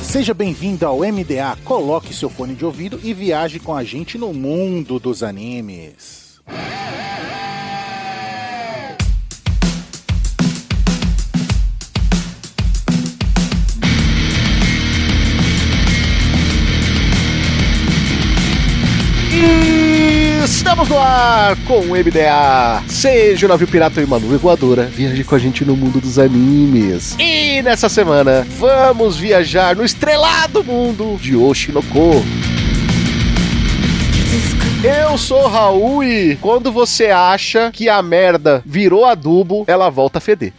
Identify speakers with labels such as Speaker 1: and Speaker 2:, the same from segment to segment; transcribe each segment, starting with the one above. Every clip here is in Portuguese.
Speaker 1: Seja bem-vindo ao MDA, coloque seu fone de ouvido e viaje com a gente no mundo dos animes. Estamos no ar com o MDA. Seja o navio pirata e uma nuvem voadora, viaje com a gente no mundo dos animes. E nessa semana, vamos viajar no estrelado mundo de Oshinoko. Eu sou Raul e quando você acha que a merda virou adubo, ela volta a feder.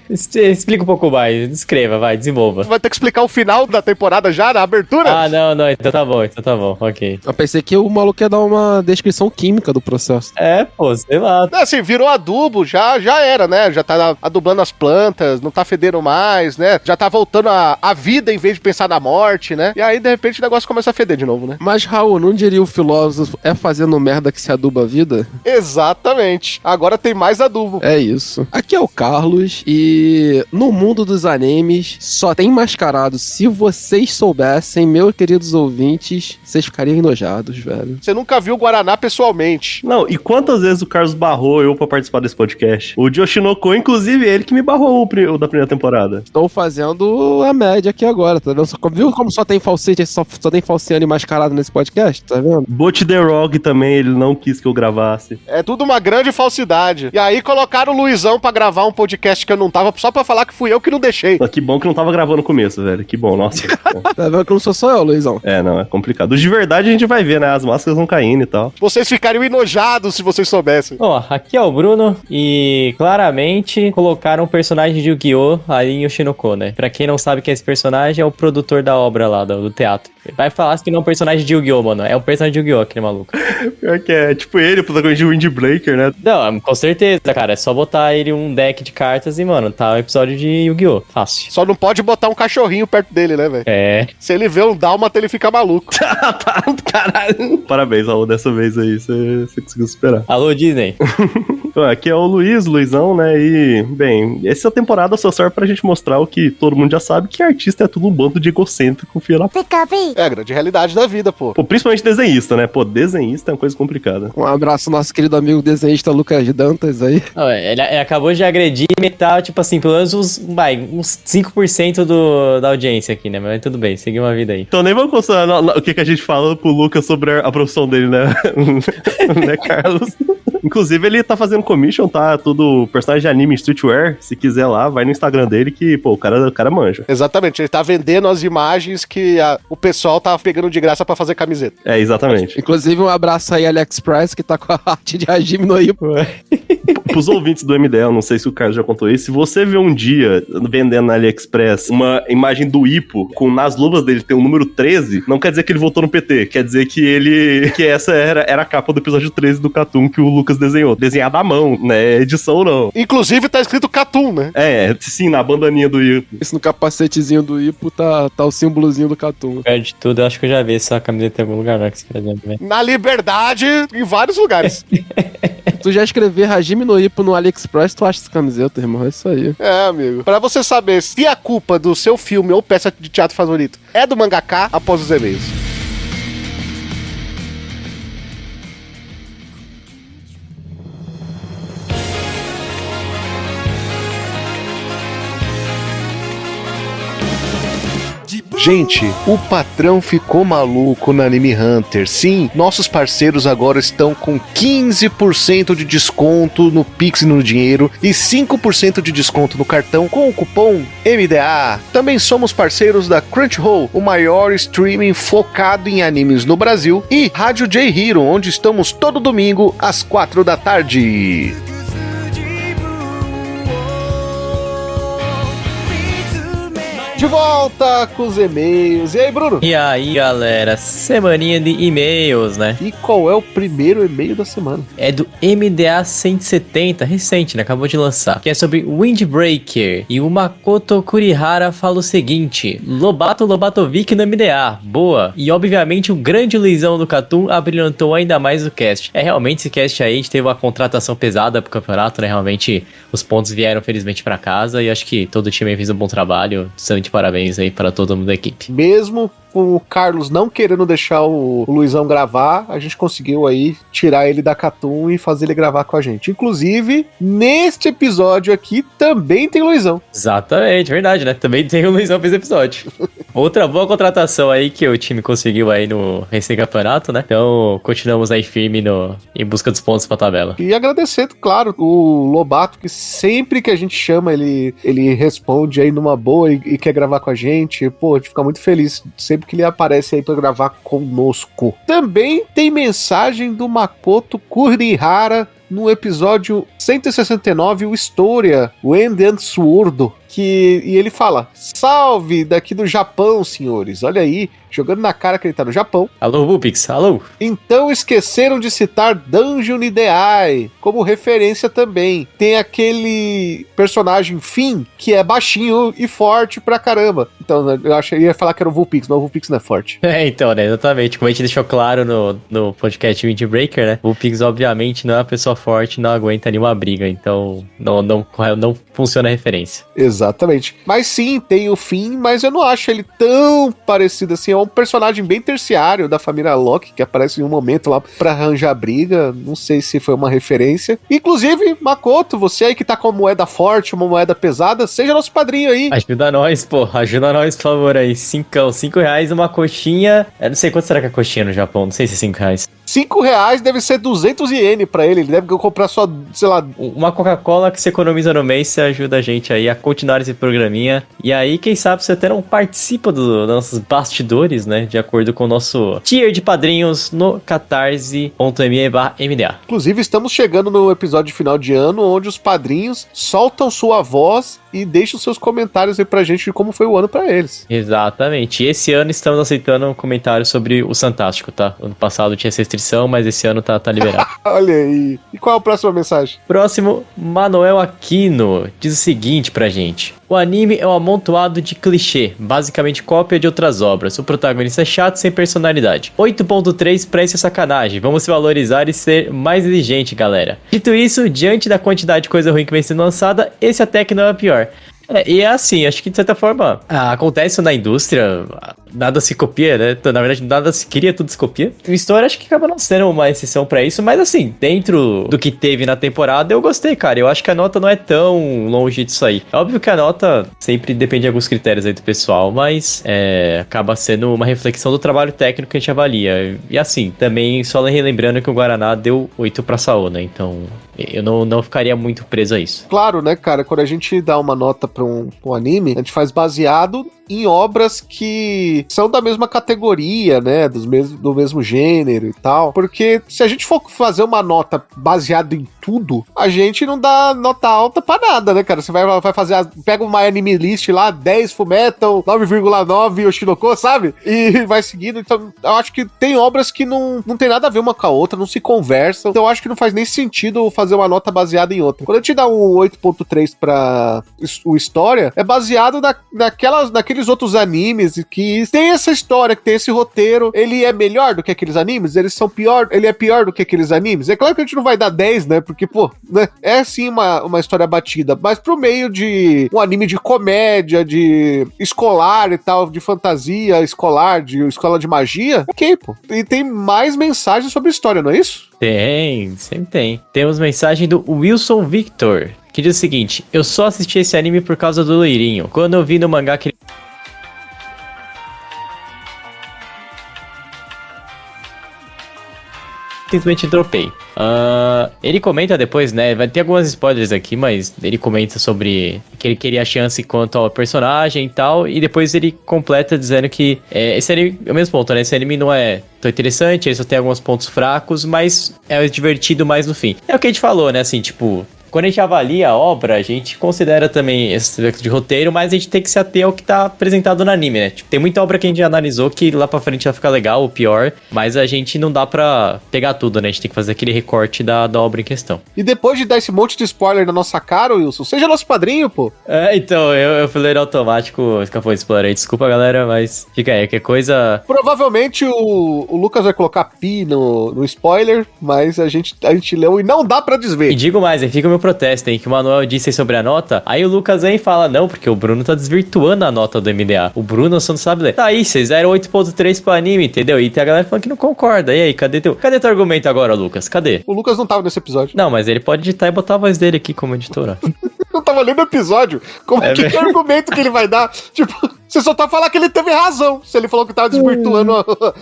Speaker 2: Explica um pouco mais, descreva, vai, desenvolva.
Speaker 1: Vai ter que explicar o final da temporada já, na abertura?
Speaker 2: Ah, não, então tá bom, ok.
Speaker 3: Eu pensei que o maluco ia dar uma descrição química do processo.
Speaker 2: É, pô, sei lá.
Speaker 1: Assim, virou adubo, já era, né? Já tá adubando as plantas, não tá fedendo mais, né? Já tá voltando a vida em vez de pensar na morte, né? E aí, de repente, o negócio começa a feder de novo, né?
Speaker 3: Mas, Raul, não diria o filósofo, é fazendo merda que se aduba a vida?
Speaker 1: Exatamente. Agora tem mais adubo.
Speaker 3: É isso. Aqui é o Carlos e no mundo dos animes só tem mascarado. Se vocês soubessem, meus queridos ouvintes, vocês ficariam enojados, velho.
Speaker 1: Você nunca viu o Guaraná pessoalmente.
Speaker 4: Não, e quantas vezes o Carlos barrou eu pra participar desse podcast? O de Oshinoko, inclusive, ele que me barrou o da primeira temporada.
Speaker 3: Estou fazendo a média aqui agora, tá vendo? Viu como só tem falsete, só tem falciane mascarado nesse podcast, tá vendo?
Speaker 4: Bot The Rock também, ele não quis que eu gravasse.
Speaker 1: É tudo uma grande falsidade. E aí colocaram o Luizão pra gravar um podcast que eu não tava, só pra falar que fui eu que não deixei.
Speaker 4: Mas que bom que não tava gravando no começo, velho. Que bom, nossa.
Speaker 3: Tá vendo que não sou só eu, Luizão?
Speaker 4: É, não, é complicado. Os de verdade a gente vai ver, né? As máscaras vão caindo e tal.
Speaker 1: Vocês ficariam enojados se vocês soubessem.
Speaker 2: Bom, aqui é o Bruno e claramente colocaram um personagem de Yu-Gi-Oh! Ali em Oshinoko, né? Pra quem não sabe quem é esse personagem, é o produtor da obra lá, do teatro. Vai falar que não é um personagem de Yu-Gi-Oh, mano. É um personagem de Yu-Gi-Oh, aquele maluco.
Speaker 4: Pior que é, tipo ele, o protagonista de Windbreaker, né?
Speaker 2: Não, com certeza, cara. É só botar ele um deck de cartas e, mano, tá um episódio de Yu-Gi-Oh! Fácil.
Speaker 1: Só não pode botar um cachorrinho perto dele, né, velho?
Speaker 2: É.
Speaker 1: Se ele vê um dálmata, ele fica maluco.
Speaker 4: Tá, caralho. Parabéns, Raul, dessa vez aí, você conseguiu superar.
Speaker 2: Alô, Disney.
Speaker 4: Então, aqui é o Luizão, né? E, bem, essa temporada só serve pra gente mostrar o que todo mundo já sabe, que artista é tudo um bando de egocêntrico, filho da...
Speaker 1: É a grande realidade da vida, pô.
Speaker 4: Pô, principalmente desenhista, né? Pô, desenhista é uma coisa complicada.
Speaker 3: Um abraço ao nosso querido amigo desenhista Lucas Dantas aí.
Speaker 2: Não, ele acabou de agredir e meter, tipo assim, pelo menos uns 5% da audiência aqui, né? Mas tudo bem, seguir uma vida aí.
Speaker 4: Então nem vamos considerar o que a gente fala pro Lucas sobre a profissão dele, né? Né, Carlos? Inclusive, ele tá fazendo commission, tá? Tudo personagem de anime streetwear. Se quiser lá, vai no Instagram dele que, pô, o cara manja.
Speaker 1: Exatamente, ele tá vendendo as imagens que o pessoal tá pegando de graça pra fazer camiseta.
Speaker 4: É, exatamente.
Speaker 3: Inclusive, um abraço aí, AliExpress, que tá com a arte de Hajime no Ippo.
Speaker 4: Pros ouvintes do MDL, eu não sei se o Carlos já contou isso, se você vê um dia vendendo na AliExpress uma imagem do Ippo com nas luvas dele tem o número 13, não quer dizer que ele votou no PT, quer dizer que essa era a capa do episódio 13 do Cartoon que o Lucas desenhou. Desenhada à mão, né? Edição não.
Speaker 1: Inclusive tá escrito Cartoon, né?
Speaker 4: É, sim, na bandaninha do Ippo.
Speaker 3: Isso no capacetezinho do Ippo tá o símbolozinho do Catum.
Speaker 2: Pior de tudo, eu acho que eu já vi essa camiseta em algum lugar, né? Que você quer dizer, né?
Speaker 1: Na Liberdade, em vários lugares.
Speaker 3: Tu já escrever Hajime no Ippo no AliExpress, tu acha essa camiseta, irmão? É isso aí.
Speaker 1: É, amigo. Pra você saber se a culpa do seu filme ou peça de teatro favorito é do mangaka, após os e-mails. Gente, o patrão ficou maluco na Anime Hunter. Sim, nossos parceiros agora estão com 15% de desconto no Pix e no dinheiro e 5% de desconto no cartão com o cupom MDA. Também somos parceiros da Crunchyroll, o maior streaming focado em animes no Brasil, e Rádio J Hero, onde estamos todo domingo às 4 da tarde. De volta com os e-mails. E aí, Bruno?
Speaker 2: E aí, galera, semaninha de e-mails, né?
Speaker 1: E qual é o primeiro e-mail da semana?
Speaker 2: É do MDA 170, recente, né? Acabou de lançar. Que é sobre Windbreaker. E o Makoto Kurihara fala o seguinte: Lobato Lobatovic no MDA. Boa. E obviamente o grande Luizão do Catum abrilhantou ainda mais o cast. É, realmente esse cast aí, a gente teve uma contratação pesada pro campeonato, né? Realmente os pontos vieram felizmente pra casa. E acho que todo o time fez um bom trabalho. Santi de parabéns aí para todo mundo da equipe.
Speaker 1: Mesmo com o Carlos não querendo deixar o Luizão gravar, a gente conseguiu aí tirar ele da Catum e fazer ele gravar com a gente. Inclusive, neste episódio aqui também tem Luizão.
Speaker 2: Exatamente, verdade, né? Também tem o Luizão pra esse episódio. Outra boa contratação aí que o time conseguiu aí no recém-campeonato, né? Então, continuamos aí firme em busca dos pontos pra tabela.
Speaker 1: E agradecer, claro, o Lobato, que sempre que a gente chama, ele responde aí numa boa e quer gravar com a gente. Pô, a gente fica muito feliz sempre que ele aparece aí pra gravar conosco. Também tem mensagem do Makoto Kurihara no episódio 169, o História, o Enden Surdo, e ele fala: salve daqui do Japão, senhores. Olha aí, jogando na cara que ele tá no Japão.
Speaker 2: Alô, Rubix, alô.
Speaker 1: Então esqueceram de citar Dungeon Ideai como referência também. Tem aquele personagem Finn que é baixinho e forte pra caramba. Então eu ia falar que era o Vulpix, mas o Vulpix não é forte.
Speaker 2: Então, né, exatamente. Como a gente deixou claro no podcast Windbreaker, né, o Vulpix obviamente não é uma pessoa forte, não aguenta nenhuma briga, então não funciona a referência.
Speaker 1: Exatamente. Mas sim, tem o Finn, mas eu não acho ele tão parecido assim. É um personagem bem terciário da família Locke, que aparece em um momento lá pra arranjar briga. Não sei se foi uma referência. Inclusive, Makoto, você aí que tá com uma moeda forte, uma moeda pesada, seja nosso padrinho aí.
Speaker 2: Ajuda nós, pô. Ajuda nós, por favor, aí. R$5 uma coxinha. Eu não sei quanto será que é a coxinha no Japão. Não sei se é R$5.
Speaker 1: R$5 deve ser 200 iene pra ele. Ele deve comprar só, sei lá...
Speaker 2: Uma Coca-Cola que você economiza no mês, você ajuda a gente aí a continuar esse programinha. E aí, quem sabe, você até não participa dos nossos bastidores, né? De acordo com o nosso tier de padrinhos no catarse.me/mda.
Speaker 1: Inclusive, estamos chegando no episódio de final de ano, onde os padrinhos soltam sua voz e deixam seus comentários aí pra gente de como foi o ano pra eles.
Speaker 2: Exatamente. E esse ano estamos aceitando um comentário sobre o Fantástico, tá? Ano passado tinha essa restrição, mas esse ano tá liberado.
Speaker 1: Olha aí. E qual é a próxima mensagem?
Speaker 2: Próximo, Manuel Aquino diz o seguinte pra gente: o anime é um amontoado de clichê, basicamente cópia de outras obras. O protagonista é chato, sem personalidade. 8.3 pra esse sacanagem. Vamos se valorizar e ser mais exigente, galera. Dito isso, diante da quantidade de coisa ruim que vem sendo lançada, esse até que não é o pior. E é assim, acho que de certa forma acontece na indústria, nada se copia, né? Na verdade, nada se cria, tudo se copia. O Story acho que acaba não sendo uma exceção pra isso, mas assim, dentro do que teve na temporada, eu gostei, cara. Eu acho que a nota não é tão longe disso aí. É óbvio que a nota sempre depende de alguns critérios aí do pessoal, mas acaba sendo uma reflexão do trabalho técnico que a gente avalia. E assim, também só relembrando que o Guaraná deu 8 pra Saô, né? Então eu não ficaria muito preso a isso.
Speaker 1: Claro, né, cara? Quando a gente dá uma nota pra um anime, a gente faz baseado em obras que são da mesma categoria, né, do mesmo gênero e tal, porque se a gente for fazer uma nota baseada em tudo, a gente não dá nota alta pra nada, né, cara? Você vai fazer, pega uma anime list lá, 10 Fullmetal, 9,9 Oshinoko, sabe? E vai seguindo. Então, eu acho que tem obras que não tem nada a ver uma com a outra, não se conversam, então eu acho que não faz nem sentido fazer uma nota baseada em outra. Quando eu te dá um 8.3 pra o História, é baseado naqueles outros animes que tem essa história, que tem esse roteiro. Ele é melhor do que aqueles animes? Ele é pior do que aqueles animes? É claro que a gente não vai dar 10, né? Porque, pô, né? É sim uma história batida, mas pro meio de um anime de comédia, de escolar e tal, de fantasia escolar, de escola de magia, ok, pô. E tem mais mensagens sobre história, não é isso?
Speaker 2: Tem, sempre tem. Temos mensagem do Wilson Victor, que diz o seguinte: eu só assisti esse anime por causa do loirinho. Quando eu vi no mangá que ele... simplesmente dropei. Ele comenta depois, né? Vai ter algumas spoilers aqui, mas ele comenta sobre que ele queria a chance quanto ao personagem e tal. E depois ele completa dizendo que esse anime é o mesmo ponto, né? Esse anime não é tão interessante, ele só tem alguns pontos fracos, mas é divertido mais no fim. É o que a gente falou, né? Assim, tipo, quando a gente avalia a obra, a gente considera também esse aspecto de roteiro, mas a gente tem que se ater ao que tá apresentado no anime, né? Tipo, tem muita obra que a gente já analisou que lá pra frente vai ficar legal ou pior, mas a gente não dá pra pegar tudo, né? A gente tem que fazer aquele recorte da obra em questão.
Speaker 1: E depois de dar esse monte de spoiler na nossa cara, Wilson, seja nosso padrinho, pô.
Speaker 2: Então, eu fui ler automático, escapou de spoiler aí. Desculpa, galera, mas fica aí, qualquer coisa...
Speaker 1: Provavelmente o Lucas vai colocar pi no spoiler, mas a gente leu e não dá pra desver.
Speaker 2: E digo mais, aí fica o meu protesto, hein, que o Manuel disse sobre a nota, aí o Lucas vem e fala, não, porque o Bruno tá desvirtuando a nota do MDA. O Bruno só não sabe ler. Tá aí, vocês deram 8.3 pro anime, entendeu? E tem a galera falando que não concorda. E aí, cadê teu argumento agora, Lucas? Cadê?
Speaker 1: O Lucas não tava nesse episódio.
Speaker 2: Não, mas ele pode editar e botar a voz dele aqui como editora.
Speaker 1: Eu tava lendo o episódio. Como que argumento que ele vai dar? Tipo, você só tá falando que ele teve razão. Se ele falou que tava desvirtuando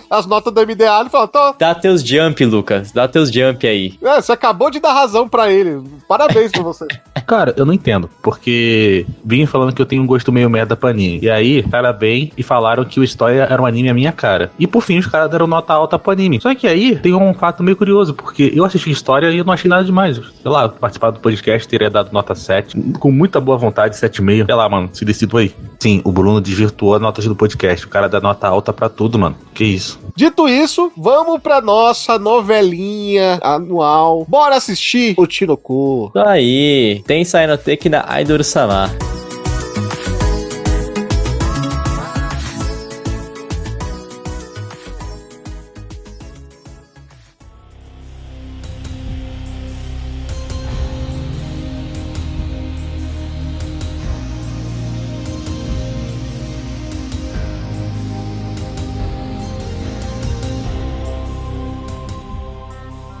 Speaker 1: as notas do MDA, ele falou,
Speaker 2: Dá teus jump, Lucas. Dá teus jump aí.
Speaker 1: você acabou de dar razão pra ele. Parabéns pra você.
Speaker 5: Cara, eu não entendo, porque vinha falando que eu tenho um gosto meio merda pra anime. E aí, cara bem, e falaram que o História era um anime à minha cara. E por fim, os caras deram nota alta pro anime. Só que aí, tem um fato meio curioso, porque eu assisti História e eu não achei nada demais. Sei lá, participar do podcast teria dado nota 7, com muita boa vontade, 7,5. Sei lá, mano, se decido aí. Sim, o Bruno desvirtuou a nota do podcast. O cara dá nota alta pra tudo, mano. Que isso?
Speaker 1: Dito isso, vamos pra nossa novelinha anual. Bora assistir o Chinoko.
Speaker 2: Isso aí. Tem Sainoteki na Aidoro-sama.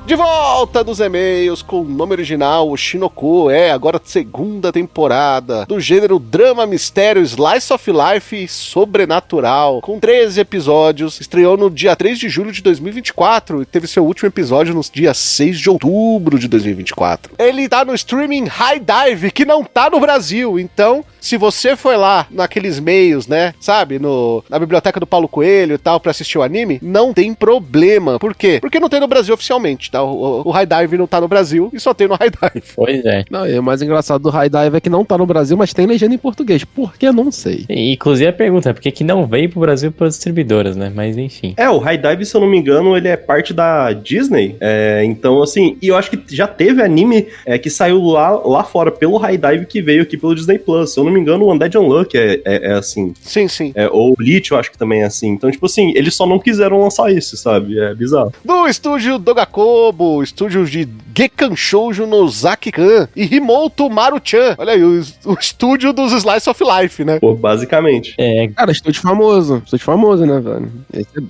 Speaker 1: De volta dos e-mails com o nome original, o Shinoko, agora segunda temporada, do gênero drama, mistério, slice of life e sobrenatural, com 13 episódios, estreou no dia 3 de julho de 2024 e teve seu último episódio no dia 6 de outubro de 2024. Ele tá no streaming High Dive, que não tá no Brasil, então, se você foi lá naqueles meios, né, sabe, na biblioteca do Paulo Coelho e tal, pra assistir o anime, não tem problema. Por quê? Porque não tem no Brasil oficialmente, tá? O High Dive não tá no Brasil e só tem no High Dive.
Speaker 2: Pois é.
Speaker 3: Não, e o mais engraçado do High Dive é que não tá no Brasil, mas tem legenda em português. Por que? Não sei.
Speaker 2: E, inclusive a pergunta é por que não veio pro Brasil pelas distribuidoras, né? Mas enfim.
Speaker 4: O High Dive, se eu não me engano, ele é parte da Disney. Então, assim, e eu acho que já teve anime que saiu lá fora pelo High Dive que veio aqui pelo Disney Plus. Se eu não me engano, o Undead Unluck é assim.
Speaker 1: Sim, sim.
Speaker 4: Ou Bleach, eu acho que também é assim. Então, tipo assim, eles só não quiseram lançar isso, sabe? É bizarro.
Speaker 1: Do estúdio Dogakobo, estúdio de Gekan Shoujo no Zaki-kan e Himoto Maru-chan. Olha aí, o estúdio dos Slice of Life, né?
Speaker 4: Pô, basicamente.
Speaker 3: Cara, estúdio famoso. Estúdio famoso, né, velho?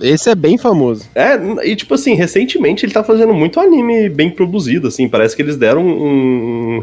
Speaker 3: Esse é bem famoso.
Speaker 4: E tipo assim, recentemente ele tá fazendo muito anime bem produzido, assim. Parece que eles deram um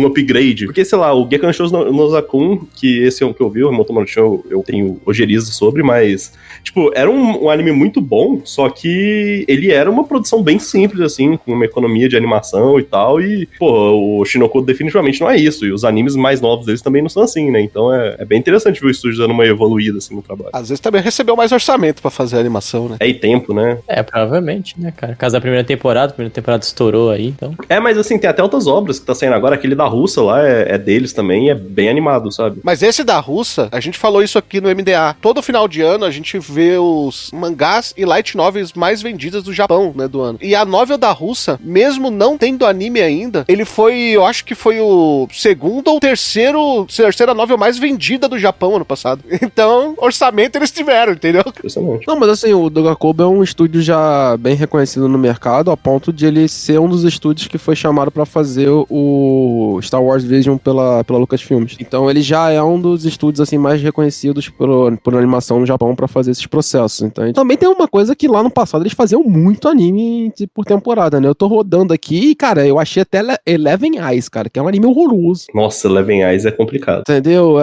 Speaker 4: upgrade. Porque, sei lá, o Gekan Shoujo no Zakun, que esse é o que eu vi, o Himoto Maru-chan, eu tenho ojeriza sobre, mas, tipo, era um anime muito bom, só que ele era uma produção bem simples, assim, com uma economia de animação e tal, e, pô, o Shinoko definitivamente não é isso, e os animes mais novos deles também não são assim, né, então é bem interessante ver o estúdio dando uma evoluída, assim, no trabalho.
Speaker 1: Às vezes também recebeu mais orçamento pra fazer a animação, né?
Speaker 4: E tempo, né?
Speaker 2: Provavelmente, né, cara? Caso da primeira temporada estourou aí, então...
Speaker 4: Mas assim, tem até outras obras que tá saindo agora, aquele da Russa lá é deles também, é bem animado, sabe?
Speaker 1: Mas esse da Russa, a gente falou isso aqui no MDA, todo final de ano a gente vê os mangás e light novels mais vendidas do Japão, né, do ano. E a novel da Russa, mesmo não tendo anime ainda, ele foi, eu acho que foi o segundo ou terceira novel mais vendida do Japão ano passado. Então, orçamento eles tiveram, entendeu?
Speaker 4: Impressionante.
Speaker 3: Não, mas assim, o Dogakobo é um estúdio já bem reconhecido no mercado, a ponto de ele ser um dos estúdios que foi chamado pra fazer o Star Wars Vision pela Lucasfilms. Então ele já é um dos estúdios assim mais reconhecidos por animação no Japão pra fazer esses processos. Então também tem uma coisa que lá no passado eles faziam muito anime por temporada, né? Eu tô rodando aqui e, cara, eu achei até Eleven Eyes, cara, que é um anime horroroso.
Speaker 4: Nossa, Eleven Eyes é complicado.
Speaker 3: Entendeu?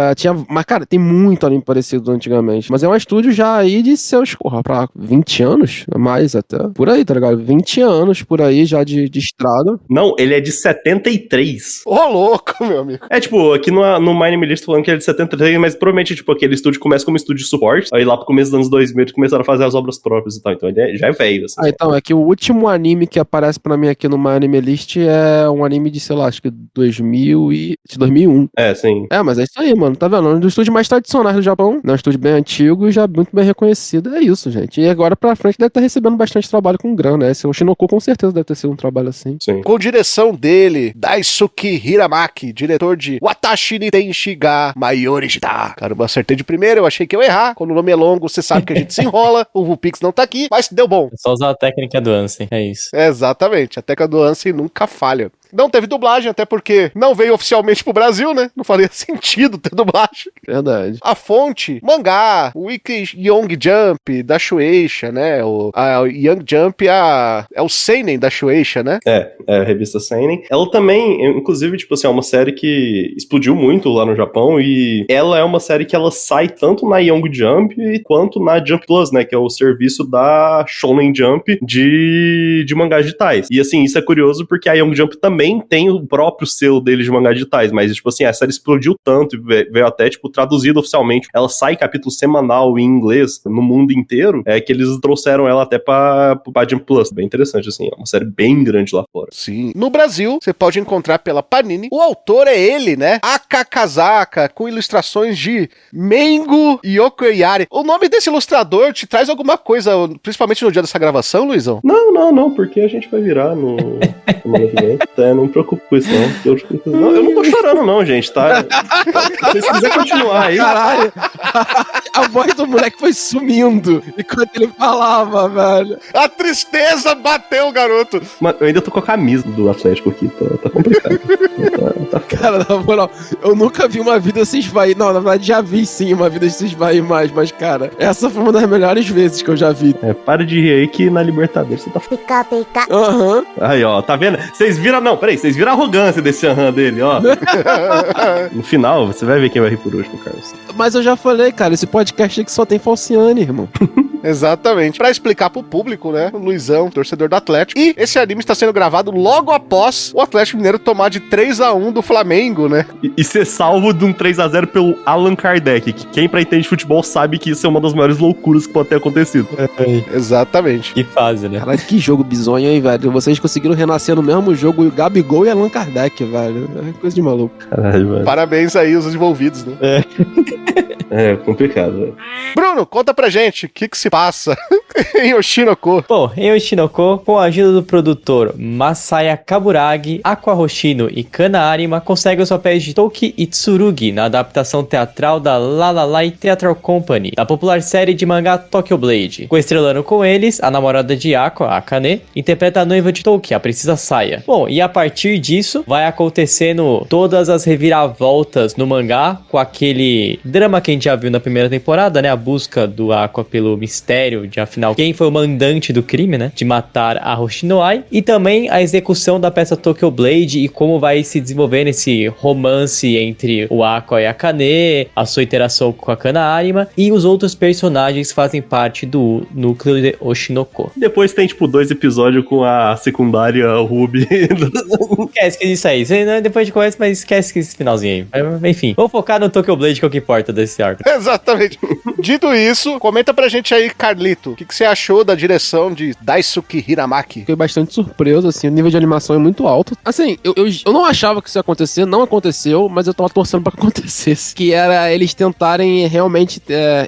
Speaker 3: Mas, cara, tem muito anime parecido antigamente. Mas é um estúdio já aí de seus, pra 20 anos, mais até. Por aí, tá ligado? 20 anos por aí já de estrada.
Speaker 4: Não, ele é de 73.
Speaker 1: Ô, louco, meu amigo.
Speaker 4: Tipo, aqui no My Anime List falando que ele é de 73, mas provavelmente, tipo, aquele estúdio começa como estúdio de suporte, aí lá pro começo dos anos 2000 eles começaram a fazer as obras próprias e tal, então ele já é velho, assim.
Speaker 3: Então, é que o último anime que aparece pra mim aqui no My Anime List é um anime de, sei lá, acho que 2001.
Speaker 4: Sim.
Speaker 3: Mas é isso aí, mano, tá vendo? Um dos estúdios mais tradicionais do Japão, né? Um estúdio bem antigo e já muito bem reconhecido, é isso, gente. E agora pra frente deve estar recebendo bastante trabalho com grana, né? O Shinoko com certeza deve ter sido um trabalho assim.
Speaker 4: Sim.
Speaker 1: Com direção dele, Daisuke Hiramaki, diretor de Watashi ni Tenshi ga Mayori shita. Caramba, eu acertei de primeira, eu achei que eu ia errar. Quando o nome é longo, você sabe que a gente se enrola. O Vulpix não tá aqui, mas deu bom.
Speaker 2: É só usar a técnica do Ansem, é isso.
Speaker 1: Exatamente, a técnica do Ansem nunca falha. Não teve dublagem, até porque não veio oficialmente pro Brasil, né? Não faria sentido ter dublagem.
Speaker 3: Verdade.
Speaker 1: A fonte, mangá, o Weekly Young Jump da Shueisha, né? A Young Jump é o seinen da Shueisha, né?
Speaker 4: É a revista Seinen. Ela também, inclusive, tipo assim, é uma série que explodiu muito lá no Japão e ela é uma série que ela sai tanto na Young Jump quanto na Jump Plus, né? Que é o serviço da Shonen Jump de mangás digitais. E assim, isso é curioso porque a Young Jump também tem o próprio selo deles de mangás digitais, mas tipo assim, a série explodiu tanto e veio até, tipo, traduzida oficialmente. Ela sai capítulo semanal em inglês no mundo inteiro, que eles trouxeram ela até pra Jump Plus. Bem interessante, assim, é uma série bem grande lá fora.
Speaker 1: Sim. No Brasil, você pode encontrar pela Panini. O autor é ele, né? Aka Kazaka, com ilustrações de Mengo Yokoyari. O nome desse ilustrador te traz alguma coisa, principalmente no dia dessa gravação, Luizão?
Speaker 4: Não, porque a gente vai virar no semana que vem. Não me preocupe com isso, não. Eu não tô chorando, não, gente, tá? Se vocês quiserem continuar aí.
Speaker 3: Caralho, a voz do moleque foi sumindo enquanto ele falava, velho.
Speaker 1: A tristeza bateu, garoto.
Speaker 4: Mas eu ainda tô com a camisa do Atlético aqui, tá complicado. tá
Speaker 3: Cara, na moral, eu nunca vi uma vida se esvair. Não, na verdade já vi sim uma vida se esvair mais, mas cara, essa foi uma das melhores vezes que eu já vi.
Speaker 4: Para de rir aí que na Libertadores você tá...
Speaker 3: Aham.
Speaker 4: Aí, ó, tá vendo? Vocês viram a arrogância desse aham dele, ó. No final, você vai ver quem vai rir por último, Carlos.
Speaker 3: Mas eu já falei, cara, esse podcast aqui só tem Falciane, irmão.
Speaker 1: Exatamente. Pra explicar pro público, né? O Luizão, torcedor do Atlético. E esse anime está sendo gravado logo após o Atlético Mineiro tomar de 3-1 do Flamengo, né?
Speaker 4: E ser salvo de um 3-0 pelo Allan Kardec, que quem pra entender de futebol sabe que isso é uma das maiores loucuras que pode ter acontecido.
Speaker 1: Exatamente.
Speaker 2: Que fase, né?
Speaker 3: Caralho, que jogo bizonho, hein, velho? Vocês conseguiram renascer no mesmo jogo o Gabigol e Allan Kardec, velho. É coisa de maluco.
Speaker 4: Caralho, velho.
Speaker 1: Parabéns aí os envolvidos, né?
Speaker 4: É complicado, velho.
Speaker 1: Bruno, conta pra gente o que se passa em Oshinoko.
Speaker 2: Bom, em Oshinoko, com a ajuda do produtor Masaya Kaburagi, Aqua Hoshino e Kana Arima, consegue os papéis de Toki e Tsurugi na adaptação teatral da Lalai Theatral Company, da popular série de mangá Tokyo Blade. Coestrelando com eles, a namorada de Aqua, Akane, interpreta a noiva de Toki, a Princesa Saya. Bom, e a partir disso, vai acontecendo todas as reviravoltas no mangá, com aquele drama que a gente já viu na primeira temporada, né? A busca do Aqua pelo mistério de, afinal, quem foi o mandante do crime, né? De matar a Hoshinoai. E também a execução da peça Tokyo Blade e como vai se desenvolvendo esse romance entre o Aqua e a Akane, a sua interação com a Kana Arima e os outros personagens fazem parte do núcleo de Oshinoko.
Speaker 4: Depois tem, tipo, 2 episódios com a secundária Ruby.
Speaker 2: Esquece isso aí. Você, depois de conhece, mas esquece esse finalzinho aí. Enfim, vamos focar no Tokyo Blade, que é o que importa desse arco.
Speaker 1: Exatamente. Dito isso, comenta pra gente aí, Carlito, o que você achou da direção de Daisuke Hiramaki?
Speaker 3: Fiquei bastante surpreso, assim, o nível de animação é muito alto. Assim, eu não achava que isso ia acontecer, não aconteceu, mas eu tava torcendo pra que acontecesse. Que era eles tentarem realmente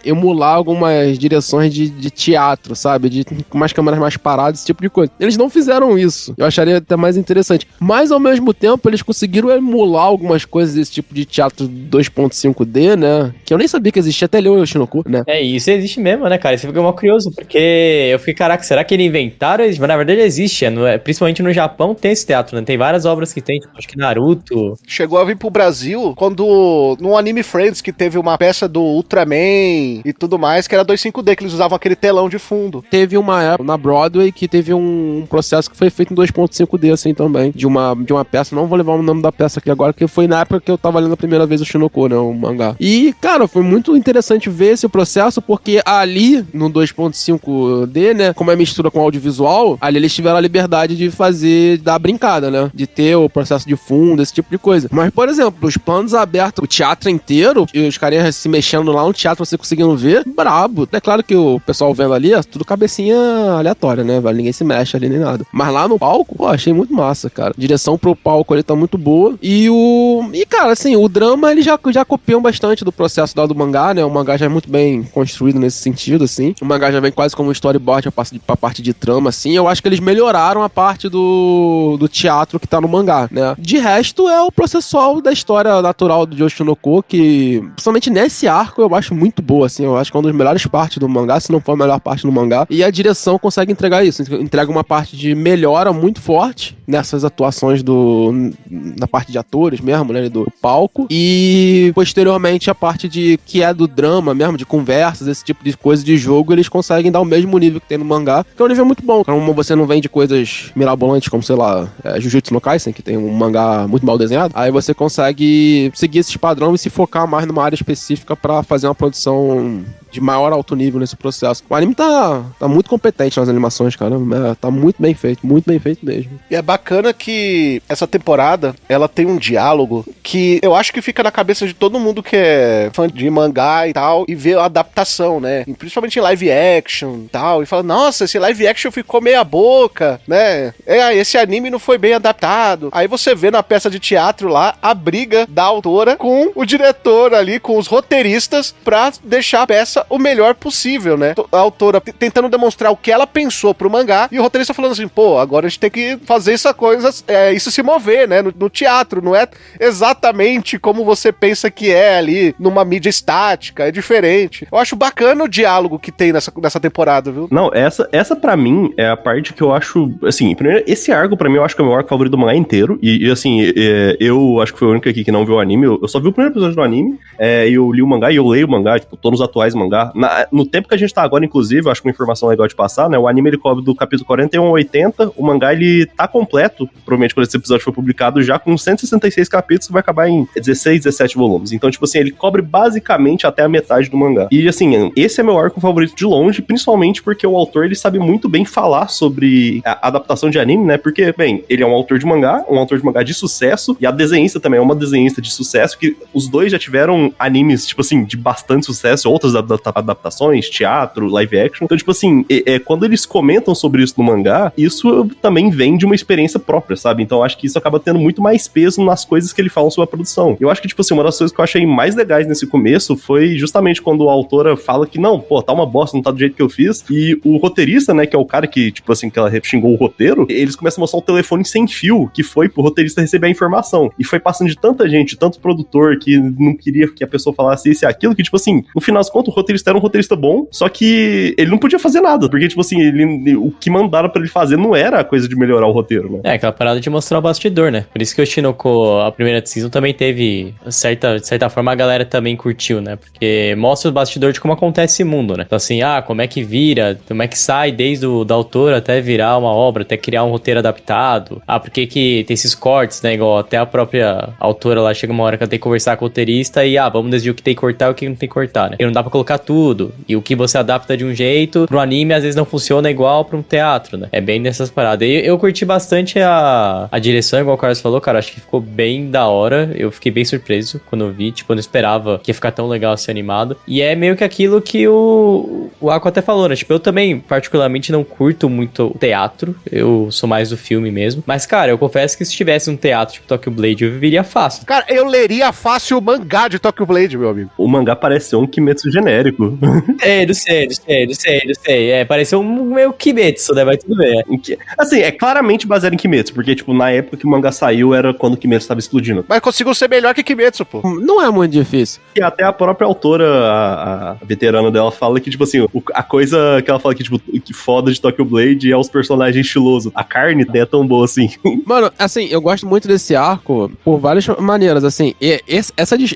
Speaker 3: emular algumas direções de teatro, sabe? Com umas câmeras mais paradas, esse tipo de coisa. Eles não fizeram isso. Eu acharia até mais interessante. Mas, ao mesmo tempo, eles conseguiram emular algumas coisas desse tipo de teatro 2.5D, né? Que eu nem sabia que existia, até ler o Oshinoko, né?
Speaker 2: Isso existe mesmo, né, cara? Isso fica mal curioso, porque eu fiquei, caraca, será que eles inventaram? Mas na verdade existe, principalmente no Japão tem esse teatro, né? Tem várias obras que tem, tipo, acho que Naruto.
Speaker 1: Chegou a vir pro Brasil quando, no Anime Friends, que teve uma peça do Ultraman e tudo mais, que era 2.5D, que eles usavam aquele telão de fundo.
Speaker 3: Teve uma época na Broadway que teve um processo que foi feito em 2.5D, assim, também, de uma peça, não vou levar o nome da peça aqui agora, porque foi na época que eu tava lendo a primeira vez o Shinoko, né, o mangá. E, cara, foi muito interessante ver esse processo, porque ali, no 2.5D, né, como é mistura com audiovisual, ali eles tiveram a liberdade de dar a brincada, né, de ter o processo de fundo, esse tipo de coisa. Mas, por exemplo, os planos abertos, o teatro inteiro, e os carinhas se mexendo lá no teatro, você conseguindo ver, brabo. É claro que o pessoal vendo ali, é tudo cabecinha aleatória, né, velho, ninguém se mexe ali nem nada. Mas lá no palco, pô, achei muito massa, cara. A direção pro palco ali tá muito boa. E, cara, assim, o drama, ele já copiou bastante do processo lá do mangá, né, o mangá já é muito bem construído nesse sentido, assim. assim. O mangá já vem quase como um storyboard pra parte de trama, assim. Eu acho que eles melhoraram a parte do teatro que tá no mangá, né? De resto, é o processual da história natural do Yoshinoko, que, principalmente nesse arco, eu acho muito boa, assim. Eu acho que é uma das melhores partes do mangá, se não for a melhor parte do mangá. E a direção consegue entregar isso. Entrega uma parte de melhora muito forte nessas atuações na parte de atores mesmo, né? Do palco. E, posteriormente, a parte que é do drama mesmo, de conversas, esse tipo de coisa de jogo, eles conseguem dar o mesmo nível que tem no mangá, que é um nível muito bom. Como você não vende coisas mirabolantes, como, sei lá, Jujutsu no Kaisen, que tem um mangá muito mal desenhado, aí você consegue seguir esse padrão e se focar mais numa área específica pra fazer uma produção de maior alto nível nesse processo. O anime tá muito competente nas animações, cara. Tá muito bem feito mesmo.
Speaker 1: E é bacana que essa temporada, ela tem um diálogo que eu acho que fica na cabeça de todo mundo que é fã de mangá e tal, e vê a adaptação, né? E principalmente em live action e tal, e fala, nossa, esse live action ficou meia boca, né? Esse anime não foi bem adaptado. Aí você vê na peça de teatro lá, a briga da autora com o diretor ali, com os roteiristas, pra deixar a peça o melhor possível, né? A autora tentando demonstrar o que ela pensou pro mangá, e o roteirista falando assim, pô, agora a gente tem que fazer essa coisa, isso se mover, né? No teatro, não é exatamente como você pensa que é ali, numa mídia estática, é diferente. Eu acho bacana o diálogo que tem nessa temporada, viu?
Speaker 4: Não, essa pra mim é a parte que eu acho, assim, primeiro, esse arco pra mim eu acho que é o meu arco favorito do mangá inteiro, e assim, eu acho que foi o único aqui que não viu o anime, eu só vi o primeiro episódio do anime, e eu li o mangá, e eu leio o mangá, tipo, todos os atuais mangá. No tempo que a gente tá agora, inclusive, eu acho que uma informação legal de passar, né, o anime ele cobre do capítulo 41 ao 80, o mangá ele tá completo, provavelmente quando esse episódio for publicado, já com 166 capítulos, que vai acabar em 16, 17 volumes. Então, tipo assim, ele cobre basicamente até a metade do mangá. E assim, esse é meu arco favorito de longe, principalmente porque o autor, ele sabe muito bem falar sobre a adaptação de anime, né, porque, bem, ele é um autor de mangá de sucesso, e a desenhista também é uma desenhista de sucesso, que os dois já tiveram animes, tipo assim, de bastante sucesso, outras adaptações, teatro, live action. Então, tipo assim, quando eles comentam sobre isso no mangá, isso também vem de uma experiência própria, sabe? Então, eu acho que isso acaba tendo muito mais peso nas coisas que ele fala sobre a produção. Eu acho que, tipo assim, uma das coisas que eu achei mais legais nesse começo foi justamente quando a autora fala que não, pô, tá uma bosta, não tá do jeito que eu fiz, e o roteirista, né, que é o cara que, tipo assim, que ela xingou o roteiro, eles começam a mostrar o telefone sem fio, que foi pro roteirista receber a informação. E foi passando de tanta gente, tanto produtor que não queria que a pessoa falasse isso e aquilo, que, tipo assim, no final das contas, o roteirista era um roteirista bom, só que ele não podia fazer nada, porque, tipo assim, o que mandaram pra ele fazer não era a coisa de melhorar o roteiro, né?
Speaker 2: É, aquela parada de mostrar o bastidor, né? Por isso que o Shinoko, a primeira season, também teve, de certa forma, a galera também curtiu, né? Porque mostra o bastidor de como acontece esse mundo, né? Então, assim, como é que vira, como é que sai desde da autora até virar uma obra, até criar um roteiro adaptado. Por que tem esses cortes, né? Igual até a própria autora lá, chega uma hora que ela tem que conversar com o roteirista e, vamos decidir o que tem que cortar e o que não tem que cortar, né? E não dá pra colocar tudo. E o que você adapta de um jeito, pro anime, às vezes não funciona igual pra um teatro, né? É bem nessas paradas. E eu curti bastante a direção, igual o Carlos falou, cara, acho que ficou bem da hora. Eu fiquei bem surpreso quando eu vi, tipo, eu não esperava que ia ficar tão legal ser animado. E é meio que aquilo que o Ako até falou, né? Tipo, eu também, particularmente, não curto muito o teatro. Eu sou mais do filme mesmo. Mas, cara, eu confesso que se tivesse um teatro tipo Tokyo Blade, eu viveria fácil.
Speaker 1: Cara, eu leria fácil o mangá de Tokyo Blade, meu amigo.
Speaker 4: O mangá parece ser um Kimetsu genérico.
Speaker 2: Não sei. Pareceu um meio Kimetsu, né? Mas tudo bem.
Speaker 4: Assim, é claramente baseado em Kimetsu, porque, tipo, na época que o mangá saiu, era quando o Kimetsu tava explodindo.
Speaker 1: Mas consigo ser melhor que Kimetsu, pô.
Speaker 3: Não é muito difícil.
Speaker 4: E até a própria autora, a veterana dela, fala que, tipo assim, a coisa que ela fala que, tipo, que foda de Tokyo Blade é os personagens estilosos. A carne é tão boa assim.
Speaker 3: Mano, assim, eu gosto muito desse arco por várias maneiras, assim.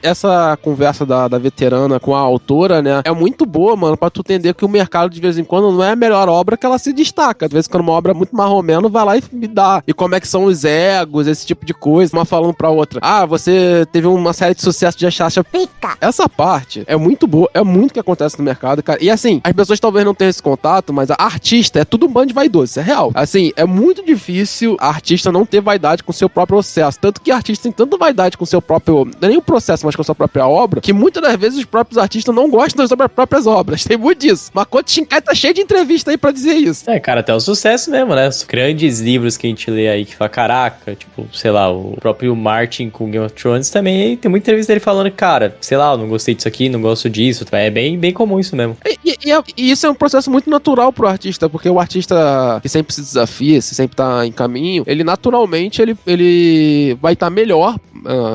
Speaker 3: Essa conversa da veterana com a autora, né, é muito boa, mano, pra tu entender que o mercado, de vez em quando, não é a melhor obra que ela se destaca. De vez em quando uma obra muito marromeno, vai lá e me dá. E como é que são os egos, esse tipo de coisa. Uma falando pra outra. Você teve uma série de sucesso de Achacha. Pica! Essa parte é muito boa, é muito que acontece no mercado, cara. E assim, as pessoas talvez não tenham esse contato, mas a artista é tudo um bando de vaidoso, isso é real. Assim, é muito difícil a artista não ter vaidade com o seu próprio processo. Tanto que a artista tem tanta vaidade com o seu próprio... Não é nem o processo, mas com a sua própria obra, que muitas das vezes os próprios artistas não gostam informações sobre as próprias obras. Tem muito disso. Makoto Shinkai tá cheio de entrevista aí pra dizer isso.
Speaker 2: É, cara, até o sucesso mesmo, né? Os grandes livros que a gente lê aí que fala, caraca, tipo, sei lá, o próprio Martin com Game of Thrones também tem muita entrevista dele falando, cara, sei lá, eu não gostei disso aqui, não gosto disso. É bem comum isso mesmo.
Speaker 3: E isso é um processo muito natural pro artista, porque o artista que sempre se desafia, se sempre tá em caminho, ele naturalmente ele vai estar melhor,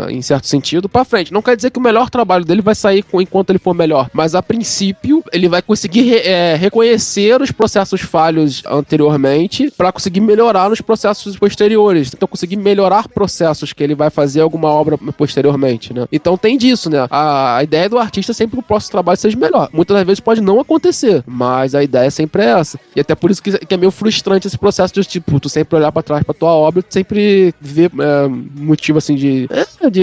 Speaker 3: em certo sentido, pra frente. Não quer dizer que o melhor trabalho dele vai sair enquanto ele for melhor, mas a princípio ele vai conseguir reconhecer os processos falhos anteriormente pra conseguir melhorar nos processos posteriores. Então conseguir melhorar processos que ele vai fazer alguma obra posteriormente, né? Então tem disso, né? A ideia do artista é sempre que o próximo trabalho seja melhor. Muitas das vezes pode não acontecer, mas a ideia sempre é essa. E até por isso que é meio frustrante esse processo de, tipo, tu sempre olhar pra trás pra tua obra, tu sempre ver motivo, assim, de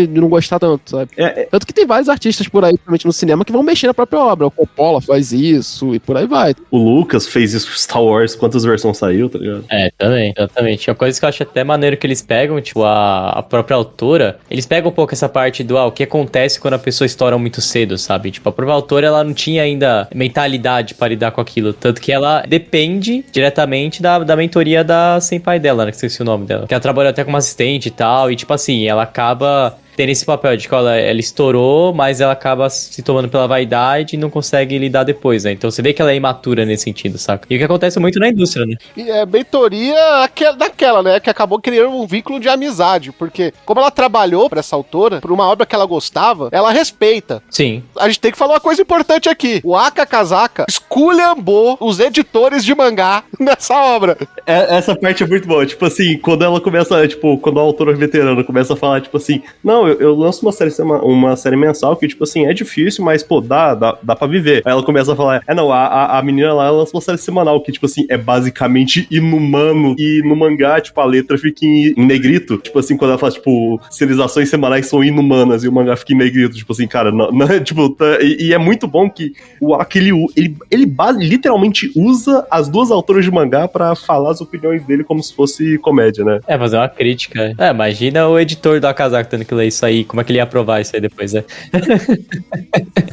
Speaker 3: não gostar tanto, sabe? Tanto que tem vários artistas por aí, principalmente no cinema, que vão mexer na própria obra. O Coppola faz isso e por aí vai.
Speaker 4: O Lucas fez isso com Star Wars, quantas versões saiu, tá ligado?
Speaker 2: Também, exatamente. Uma coisa que eu acho até maneiro que eles pegam, tipo, a própria autora, eles pegam um pouco essa parte do, o que acontece quando a pessoa estoura muito cedo, sabe? Tipo, a própria autora, ela não tinha ainda mentalidade pra lidar com aquilo, tanto que ela depende diretamente da mentoria da senpai dela, né? Que esqueci o nome dela. Que ela trabalhou até como assistente e tal, e tipo assim, ela acaba tendo esse papel de que ela estourou, mas ela acaba se tomando pela vaidade e não consegue lidar depois, né? Então você vê que ela é imatura nesse sentido, saca? E o que acontece muito na indústria, né?
Speaker 1: E é mentoria daquela, né? Que acabou criando um vínculo de amizade, porque como ela trabalhou pra essa autora, por uma obra que ela gostava, ela respeita.
Speaker 2: Sim.
Speaker 1: A gente tem que falar uma coisa importante aqui. O Aka Kazaka esculhambou os editores de mangá nessa obra.
Speaker 4: Essa parte é muito boa. Tipo assim, quando ela começa, tipo, quando a autora veterana começa a falar, tipo assim, não, eu lanço uma série mensal que, tipo assim, é difícil, mas, pô, dá pra viver. Aí ela começa a falar, não, a menina lá, ela lança uma série semanal que, tipo assim, é basicamente inumano, e no mangá, tipo, a letra fica em negrito. Tipo assim, quando ela fala, tipo, serializações semanais são inumanas e o mangá fica em negrito, tipo assim, cara, não tipo, e é muito bom que o Aka, ele literalmente usa as duas autoras de mangá pra falar as opiniões dele como se fosse comédia, né?
Speaker 2: Fazer uma crítica. Imagina o editor do Akazaki tendo que ler isso aí, como é que ele ia aprovar isso aí depois, né?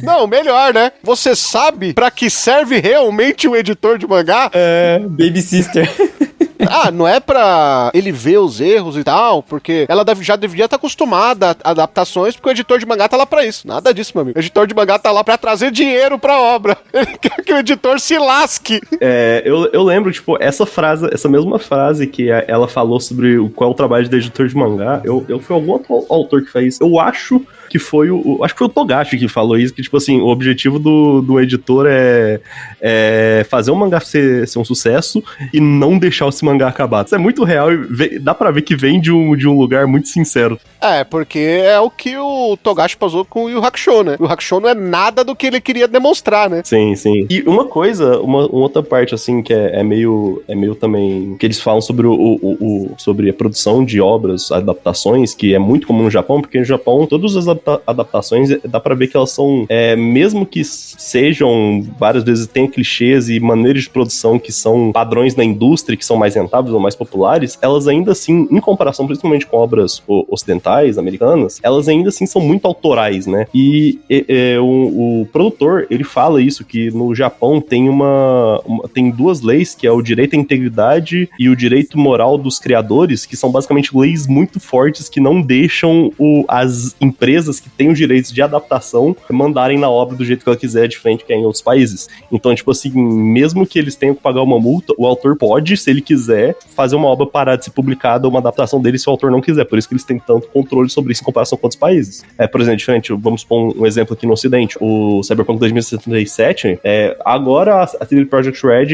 Speaker 1: Não, melhor, né? Você sabe pra que serve realmente um editor de mangá?
Speaker 2: Baby Sister.
Speaker 1: Não é pra ele ver os erros e tal, porque ela já devia estar acostumada a adaptações, porque o editor de mangá tá lá pra isso. Nada disso, meu amigo. O editor de mangá tá lá pra trazer dinheiro pra obra. Ele quer que o editor se lasque.
Speaker 4: Eu lembro, tipo, essa mesma frase que ela falou sobre qual é o trabalho do editor de mangá, eu fui algum outro autor que fez. Eu acho que foi acho que foi o Togashi que falou isso, que, tipo assim, o objetivo do editor é fazer o mangá ser um sucesso e não deixar esse mangá acabar. Isso é muito real e dá pra ver que vem de um lugar muito sincero.
Speaker 1: Porque é o que o Togashi passou com o Yu Hakusho, né? O Hakusho não é nada do que ele queria demonstrar, né?
Speaker 4: Sim. E uma coisa, uma outra parte, assim, que é meio também, que eles falam sobre sobre a produção de obras, adaptações, que é muito comum no Japão, porque no Japão todas as adaptações, dá pra ver que elas são, mesmo que sejam, várias vezes tem clichês e maneiras de produção que são padrões da indústria, que são mais rentáveis ou mais populares, elas ainda assim, em comparação principalmente com obras ocidentais, americanas, elas ainda assim são muito autorais, né? E o produtor, ele fala isso, que no Japão tem tem duas leis, que é o direito à integridade e o direito moral dos criadores, que são basicamente leis muito fortes que não deixam as empresas que têm os direitos de adaptação mandarem na obra do jeito que ela quiser, diferente que é em outros países. Então, tipo assim, mesmo que eles tenham que pagar uma multa, o autor pode, se ele quiser, fazer uma obra parar de ser publicada, uma adaptação dele, se o autor não quiser. Por isso que eles têm tanto controle sobre isso em comparação com outros países. Por exemplo, diferente, vamos pôr um exemplo aqui no Ocidente. O Cyberpunk 2077, agora a CD Projekt Red,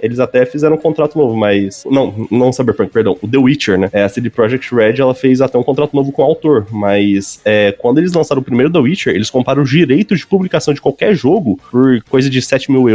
Speaker 4: eles até fizeram um contrato novo, mas... Não Cyberpunk, perdão. O The Witcher, né? A CD Projekt Red, ela fez até um contrato novo com o autor, mas quando eles lançaram o primeiro The Witcher, eles compraram os direitos de publicação de qualquer jogo por coisa de 7 mil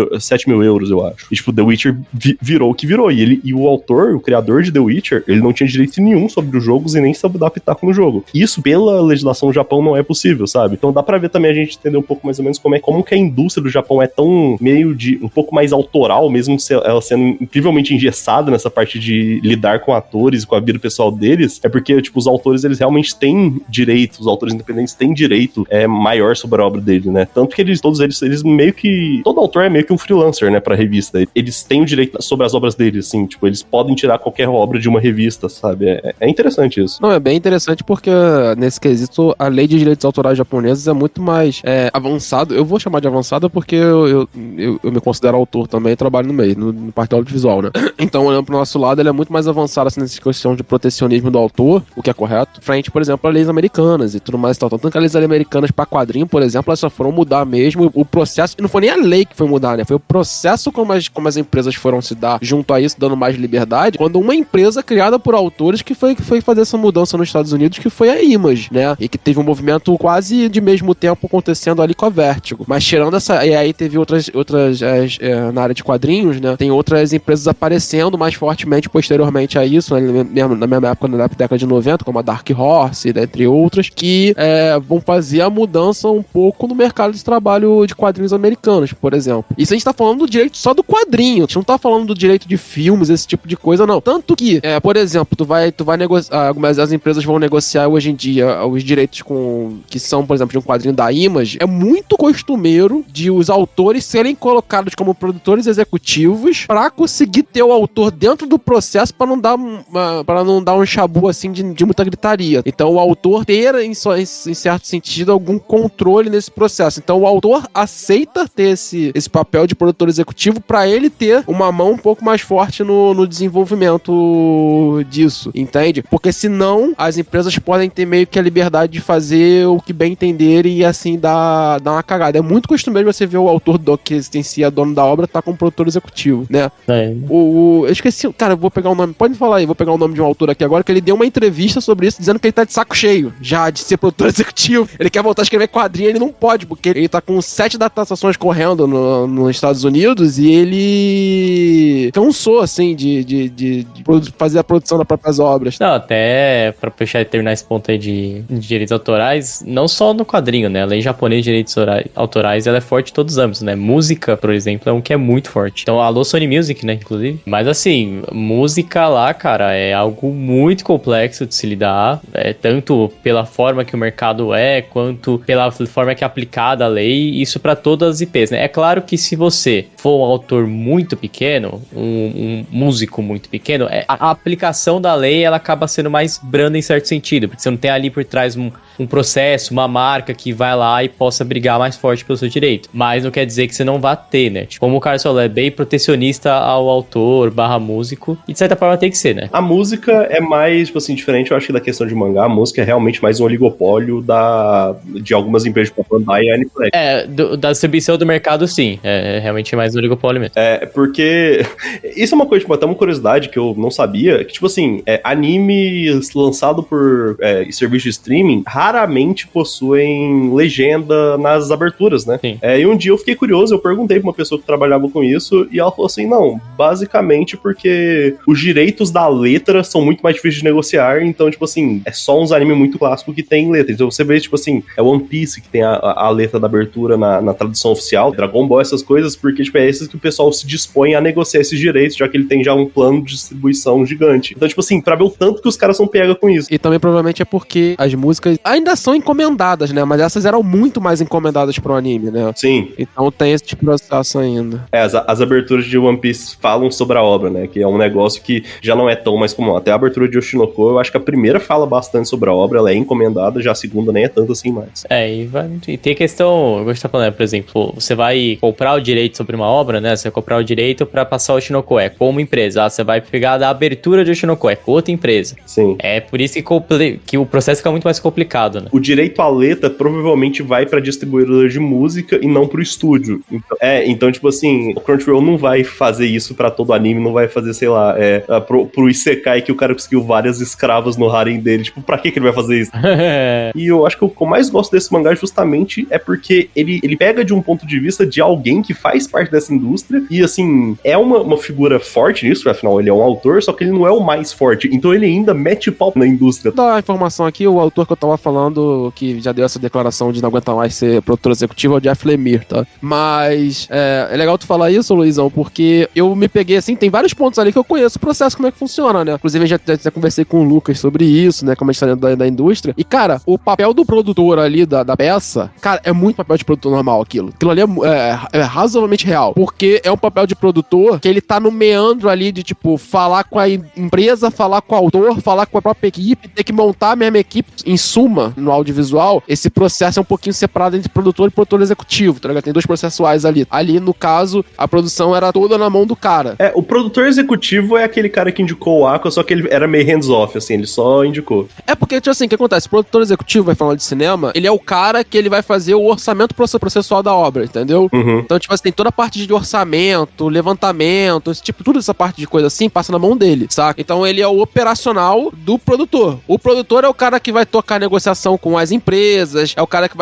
Speaker 4: euros, eu acho. E, tipo, The Witcher virou o que virou. E E o autor, o criador de The Witcher, ele não tinha direito nenhum sobre os jogos e nem sobre dar pitaco no jogo. Isso, pela legislação do Japão, não é possível, sabe? Então dá pra ver também, a gente entender um pouco mais ou menos como que a indústria do Japão é tão meio de, um pouco mais autoral, mesmo ela sendo incrivelmente engessada nessa parte de lidar com atores e com a vida pessoal deles, é porque, tipo, os autores, eles realmente têm direito, os autores independentes têm direito maior sobre a obra dele, né? Tanto que todos eles meio que, todo autor é meio que um freelancer, né, pra revista. Eles têm o direito sobre as obras deles, assim, tipo, eles podem tirar qualquer obra de uma revista, sabe? É interessante isso.
Speaker 3: Não, é bem interessante porque nesse quesito a lei de direitos autorais japoneses é muito mais avançado. Eu vou chamar de avançada porque eu me considero autor também e trabalho no meio, no parte audiovisual, né? Então, olhando pro nosso lado, ele é muito mais avançado assim, nessa questão de protecionismo do autor, o que é correto, frente, por exemplo, a leis americanas e tudo mais e tal. Tanto que as leis americanas pra quadrinho, por exemplo, elas só foram mudar mesmo o processo, e não foi nem a lei que foi mudar, né? Foi o processo como as empresas foram se dar junto a isso, dando mais liberdade, quando uma empresa criada por autores que foi fazer essa mudança nos Estados Unidos, que foi a Image, né? E que teve um movimento quase de mesmo tempo acontecendo ali com a Vertigo. Mas tirando essa... E aí teve outras na área de quadrinhos, né? Tem outras empresas aparecendo mais fortemente posteriormente a isso, né? Na mesma época, na década de 90, como a Dark Horse, né? Entre outras, que vão fazer a mudança um pouco no mercado de trabalho de quadrinhos americanos, por exemplo. Isso a gente tá falando do direito só do quadrinho, a gente não tá falando do direito de filmes, esse tipo de coisa, não. Tanto que, por exemplo, tu vai negociar, algumas as empresas vão negociar hoje em dia os direitos que são, por exemplo, de um quadrinho da Image. É muito costumeiro de os autores serem colocados como produtores executivos pra conseguir ter o autor dentro do processo pra não dar um chabu assim de muita gritaria. Então o autor ter em certo sentido algum controle nesse processo. Então o autor aceita ter esse papel de produtor executivo pra ele ter uma mão um pouco mais forte no desenvolvimento disso, entende? Porque senão as empresas podem ter meio que a liberdade de fazer o que bem entenderem e assim dar uma cagada. É muito costumeiro você ver o autor que em si é dono da obra tá como produtor executivo, né? Eu esqueci, cara, eu vou pegar o nome, pode falar aí, vou pegar o nome de um autor aqui agora, que ele deu uma entrevista sobre isso, dizendo que ele tá de saco cheio já de ser produtor executivo. Ele quer voltar a escrever quadrinho, ele não pode, porque ele tá com 7 datações correndo nos Estados Unidos e ele cansou, assim, de fazer a produção das próprias obras.
Speaker 2: Não, até pra fechar e terminar esse ponto aí de direitos autorais, não só no quadrinho, né? A lei japonesa de direitos autorais, ela é forte em todos os âmbitos, né? Música, por exemplo, é um que é muito forte. Então, alô Sony Music, né, inclusive. Mas assim, música lá, cara, é algo muito complexo de se lidar, tanto pela forma que o mercado quanto pela forma que é aplicada a lei, isso pra todas as IPs, né? É claro que se você for um autor muito pequeno, um músico muito pequeno, a aplicação da lei, ela acaba sendo mais branda em certo sentido, porque você não tem ali por trás um processo, uma marca que vai lá e possa brigar mais forte pelo seu direito. Mas não quer dizer que você não vá ter, né? Tipo, como o Carlos falou, é bem protecionista ao autor / músico, e de certa forma tem que ser, né?
Speaker 4: A música é mais, tipo assim, diferente, eu acho que da questão de mangá, a música é realmente mais um oligopólio de algumas empresas como a Bandai e a Aniplex.
Speaker 2: Da distribuição do mercado, sim. É realmente mais um oligopólio mesmo.
Speaker 4: Porque isso é uma coisa, tipo, até uma curiosidade que eu não sabia, que, tipo assim, anime lançado por serviço de streaming raramente possuem legenda nas aberturas, né?
Speaker 2: Sim.
Speaker 4: E um dia eu fiquei curioso, eu perguntei pra uma pessoa que trabalhava com isso, e ela falou assim, não, basicamente porque os direitos da letra são muito mais difíceis de negociar, então, tipo assim, é só uns animes muito clássicos que tem letra. Então você vê, tipo assim, One Piece que tem a letra da abertura na tradução oficial, Dragon Ball, essas coisas, porque, tipo, é esses que o pessoal se dispõe a negociar esses direitos, já que ele tem já um plano de distribuição gigante. Então, tipo assim, pra ver o tanto que os caras são pega com isso.
Speaker 3: E também provavelmente é porque as músicas ainda são encomendadas, né? Mas essas eram muito mais encomendadas pro anime, né?
Speaker 4: Sim.
Speaker 3: Então tem esse tipo de processo ainda.
Speaker 4: As aberturas de One Piece falam sobre a obra, né? Que é um negócio que já não é tão mais comum. Até a abertura de Oshinoko, eu acho que a primeira fala bastante sobre a obra, ela é encomendada, já a segunda nem é tanto assim mais.
Speaker 2: E tem questão, eu gosto de estar falando, por exemplo, você vai comprar o direito sobre uma obra, né? Você vai comprar o direito pra passar o Oshinoko com uma empresa. Você vai pegar da abertura de Oshinoko com outra empresa.
Speaker 4: Sim.
Speaker 2: É por isso que o processo fica muito mais complicado, né?
Speaker 4: O direito à letra provavelmente vai pra distribuidora de música e não pro estúdio. Então, tipo assim, o Crunchyroll não vai fazer isso pra todo anime, não vai fazer, sei lá, pro Isekai que o cara conseguiu várias escravas no harem dele. Tipo, pra que ele vai fazer isso? E eu acho que o que eu mais gosto desse mangá justamente é porque ele pega de um ponto de vista de alguém que faz parte nessa indústria. E, assim, é uma figura forte nisso, afinal, ele é um autor, só que ele não é o mais forte. Então ele ainda mete pau na indústria.
Speaker 3: Vou dar a informação aqui, o autor que eu tava falando, que já deu essa declaração de não aguentar mais ser produtor executivo, é o Jeff Lemire, tá? Mas é legal tu falar isso, Luizão, porque eu me peguei, assim, tem vários pontos ali que eu conheço o processo, como é que funciona, né? Inclusive, eu já conversei com o Lucas sobre isso, né? Como a gente tá dentro da indústria. E, cara, o papel do produtor ali, da peça, cara, é muito papel de produtor normal aquilo. Aquilo ali é razoavelmente real. Porque é um papel de produtor que ele tá no meandro ali de, tipo, falar com a empresa, falar com o autor, falar com a própria equipe, ter que montar a mesma equipe. Em suma, no audiovisual, esse processo é um pouquinho separado entre produtor e produtor executivo, tá ligado? Tem dois processuais ali. Ali, no caso, a produção era toda na mão do cara.
Speaker 4: O produtor executivo é aquele cara que indicou o Aqua, só que ele era meio hands-off, assim, ele só indicou.
Speaker 3: É porque, tipo assim, o que acontece? O produtor executivo, vai falando de cinema, ele é o cara que ele vai fazer o orçamento processual da obra, entendeu?
Speaker 4: Uhum.
Speaker 3: Então, tipo assim, tem toda a parte de orçamento, levantamento, esse tipo, tudo essa parte de coisa assim, passa na mão dele, saca? Então, ele é o operacional do produtor. O produtor é o cara que vai tocar a negociação com as empresas, é o cara que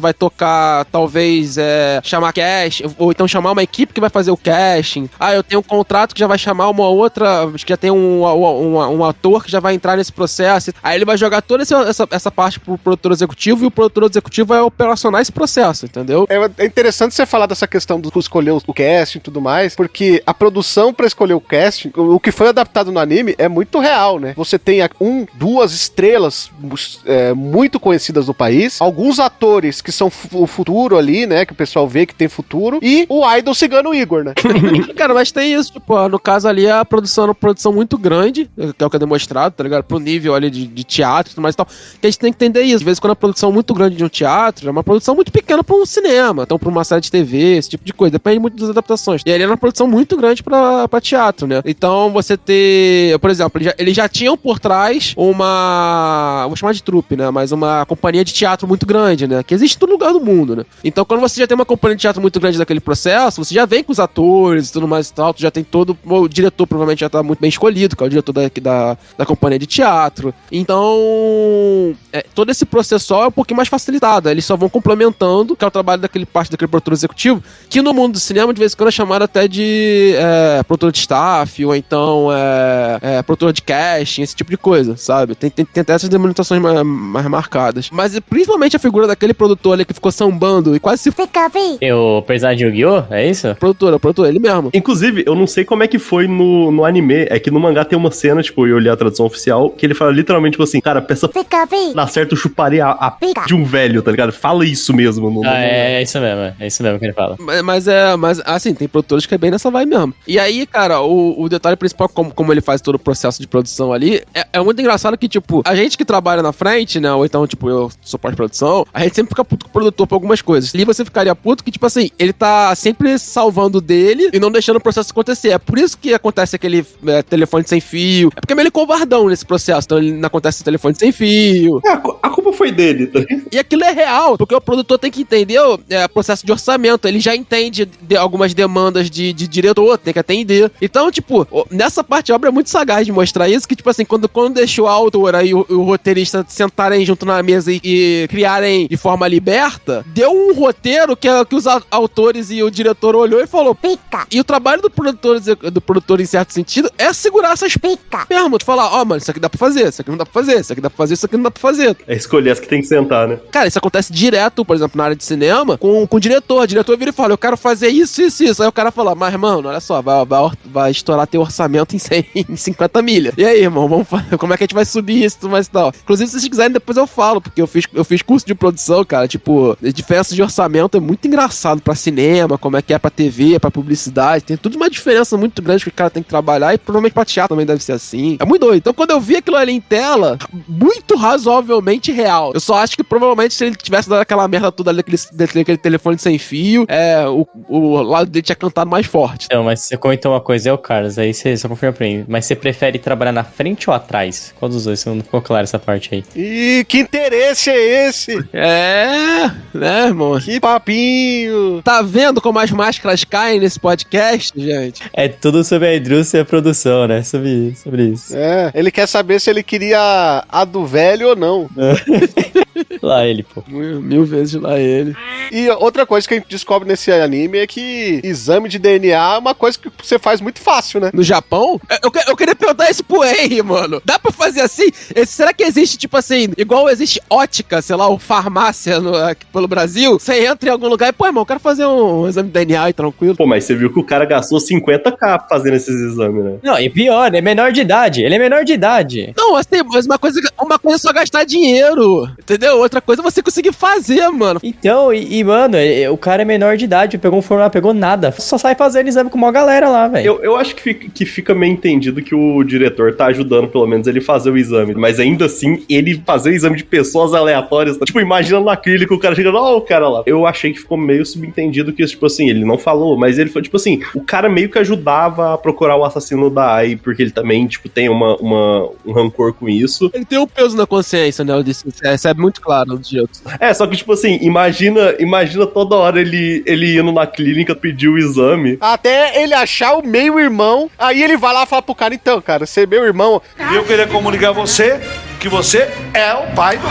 Speaker 3: vai tocar, talvez, chamar cash, ou então chamar uma equipe que vai fazer o casting. Ah, eu tenho um contrato que já vai chamar uma outra, que já tem um ator que já vai entrar nesse processo. Aí ele vai jogar toda essa parte pro produtor executivo e o produtor executivo vai operacionar esse processo, entendeu?
Speaker 1: É interessante você falar dessa questão do escolher o casting e tudo mais, porque a produção pra escolher o casting, o que foi adaptado no anime é muito real, né? Você tem duas estrelas muito conhecidas do país, alguns atores que são o futuro ali, né? Que o pessoal vê que tem futuro, e o idol cigano Igor, né?
Speaker 3: Cara, mas tem isso, tipo, no caso ali a produção é uma produção muito grande, que é o que é demonstrado, tá ligado? Pro nível ali de teatro e tudo mais e tal, que a gente tem que entender isso. Às vezes, quando a produção é muito grande de um teatro, é uma produção muito pequena pra um cinema, então pra uma série de TV, esse tipo de coisa, depende muito das adaptações. E ali é uma produção muito grande pra teatro, né? Então, você ter, por exemplo, eles já tinham por trás vou chamar de trupe, né? Mas uma companhia de teatro muito grande, né? Que existe em todo lugar do mundo, né? Então, quando você já tem uma companhia de teatro muito grande daquele processo, você já vem com os atores e tudo mais e tal, tu já tem o diretor provavelmente já tá muito bem escolhido, que é o diretor da companhia de teatro. Então, todo esse processual é um pouquinho mais facilitado. Eles só vão complementando, que é o trabalho daquele produtor executivo, que no mundo do cinema, de vez em quando, é chamado até de produtor de staff, ou então produtor de casting, esse tipo de coisa, sabe? Tem até essas delimitações mais marcadas. Mas principalmente a figura daquele produtor ali que ficou sambando e quase se...
Speaker 2: O personagem de Yu-Gi-Oh! É isso?
Speaker 3: Produtor, ele mesmo.
Speaker 4: Inclusive, eu não sei como é que foi no anime, é que no mangá tem uma cena, tipo, eu olhei a tradução oficial, que ele fala literalmente, tipo assim, cara, peça dá certo, eu chuparia a de um velho, tá ligado? Fala isso mesmo.
Speaker 2: É isso mesmo que ele fala.
Speaker 3: Mas assim, tem produtores que é bem nessa vibe mesmo. E aí, cara, o detalhe principal, como ele faz todo o processo de produção ali, é muito engraçado que, tipo, a gente que trabalha na frente, né, ou então, tipo, eu sou pós-produção, a gente sempre fica puto com o produtor por algumas coisas. E você ficaria puto que, tipo assim, ele tá sempre salvando dele e não deixando o processo acontecer. É por isso que acontece aquele telefone sem fio. É porque é meio covardão nesse processo, então ele não acontece telefone sem fio.
Speaker 4: A culpa foi dele, tá?
Speaker 3: E aquilo é real, porque o produtor tem que entender o processo de orçamento. Ele já entende algumas demandas de diretor, tem que atender. Então, tipo, nessa parte a obra é muito sagaz de mostrar isso, que, tipo assim, quando deixou a autora e o roteirista sentarem junto na mesa e criarem de forma liberta, deu um roteiro que os autores e o diretor olhou e falou, pica. E o trabalho do produtor, em certo sentido, é segurar essas pica mesmo, de falar, mano, isso aqui dá pra fazer, isso aqui não dá pra fazer, isso aqui dá pra fazer, isso aqui não dá pra fazer.
Speaker 4: É escolher as que tem que sentar, né?
Speaker 3: Cara, isso acontece direto, por exemplo, na área de cinema, com o diretor. O diretor vira e fala, eu quero fazer isso. Aí o cara fala, mas, mano, olha só, vai estourar teu orçamento em 50 milhas. E aí, irmão, vamos fazer, como é que a gente vai subir isso e tudo mais e tal? Inclusive, se vocês quiserem, depois eu falo, porque eu fiz curso de produção, cara, tipo, diferença de orçamento é muito engraçado pra cinema, como é que é pra TV, pra publicidade, tem tudo uma diferença muito grande que o cara tem que trabalhar e provavelmente pra teatro também deve ser assim. É muito doido. Então, quando eu vi aquilo ali em tela, muito razoavelmente real. Eu só acho que provavelmente se ele tivesse dado aquela merda toda ali, aquele telefone sem fio, o lado dele tinha cantado mais forte.
Speaker 2: Não, mas você comentou uma coisa, Carlos, aí você só confirma pra mim. Mas você prefere trabalhar na frente ou atrás? Qual dos dois? Você não ficou claro essa parte aí.
Speaker 1: Ih, que interesse é esse?
Speaker 3: Né, irmão?
Speaker 1: Que papinho!
Speaker 3: Tá vendo como as máscaras caem nesse podcast, gente?
Speaker 2: É tudo sobre a indústria e a produção, né? Sobre isso.
Speaker 1: Ele quer saber se ele queria a do velho ou não.
Speaker 2: Lá ele, pô.
Speaker 3: Mil vezes lá ele.
Speaker 1: E outra coisa que a gente descobre nesse anime é que exame de DNA é uma coisa que você faz muito fácil, né?
Speaker 3: No Japão? Eu queria perguntar isso pro Henry, mano. Dá pra fazer assim? Será que existe, tipo assim, igual existe ótica, sei lá, ou farmácia aqui pelo Brasil? Você entra em algum lugar e, pô, irmão, eu quero fazer um exame de DNA aí, tranquilo.
Speaker 4: Pô, mas você viu que o cara gastou 50k fazendo esses exames, né?
Speaker 2: Não, e pior, ele é menor de idade. Ele é menor de idade.
Speaker 3: Não, assim, mas uma coisa é só gastar dinheiro, entendeu? Outra coisa é você conseguir fazer, mano.
Speaker 2: Então, mano, o cara é menor de idade, pegou um formulário, pegou nada. Só sai fazendo exame com uma galera lá, velho.
Speaker 4: Eu acho que fica meio entendido que o diretor tá ajudando, pelo menos, ele fazer o exame. Mas ainda assim, ele fazer o exame de pessoas aleatórias, tá? Tipo, imagina na clínica o cara chegando, ó, o cara lá. Eu achei que ficou meio subentendido que, tipo assim, ele não falou, mas ele foi, tipo assim, o cara meio que ajudava a procurar o assassino da Ai, porque ele também, tipo, tem um rancor com isso.
Speaker 3: Ele tem um peso na consciência, né? Isso é muito claro do jeito.
Speaker 4: Só que, tipo assim, imagina toda hora ele indo na clínica pedir o exame.
Speaker 1: Até ele achar o meio-irmão, aí ele vai lá e fala pro cara, então, cara, você é meu irmão.
Speaker 6: E eu queria comunicar a você que você é o pai do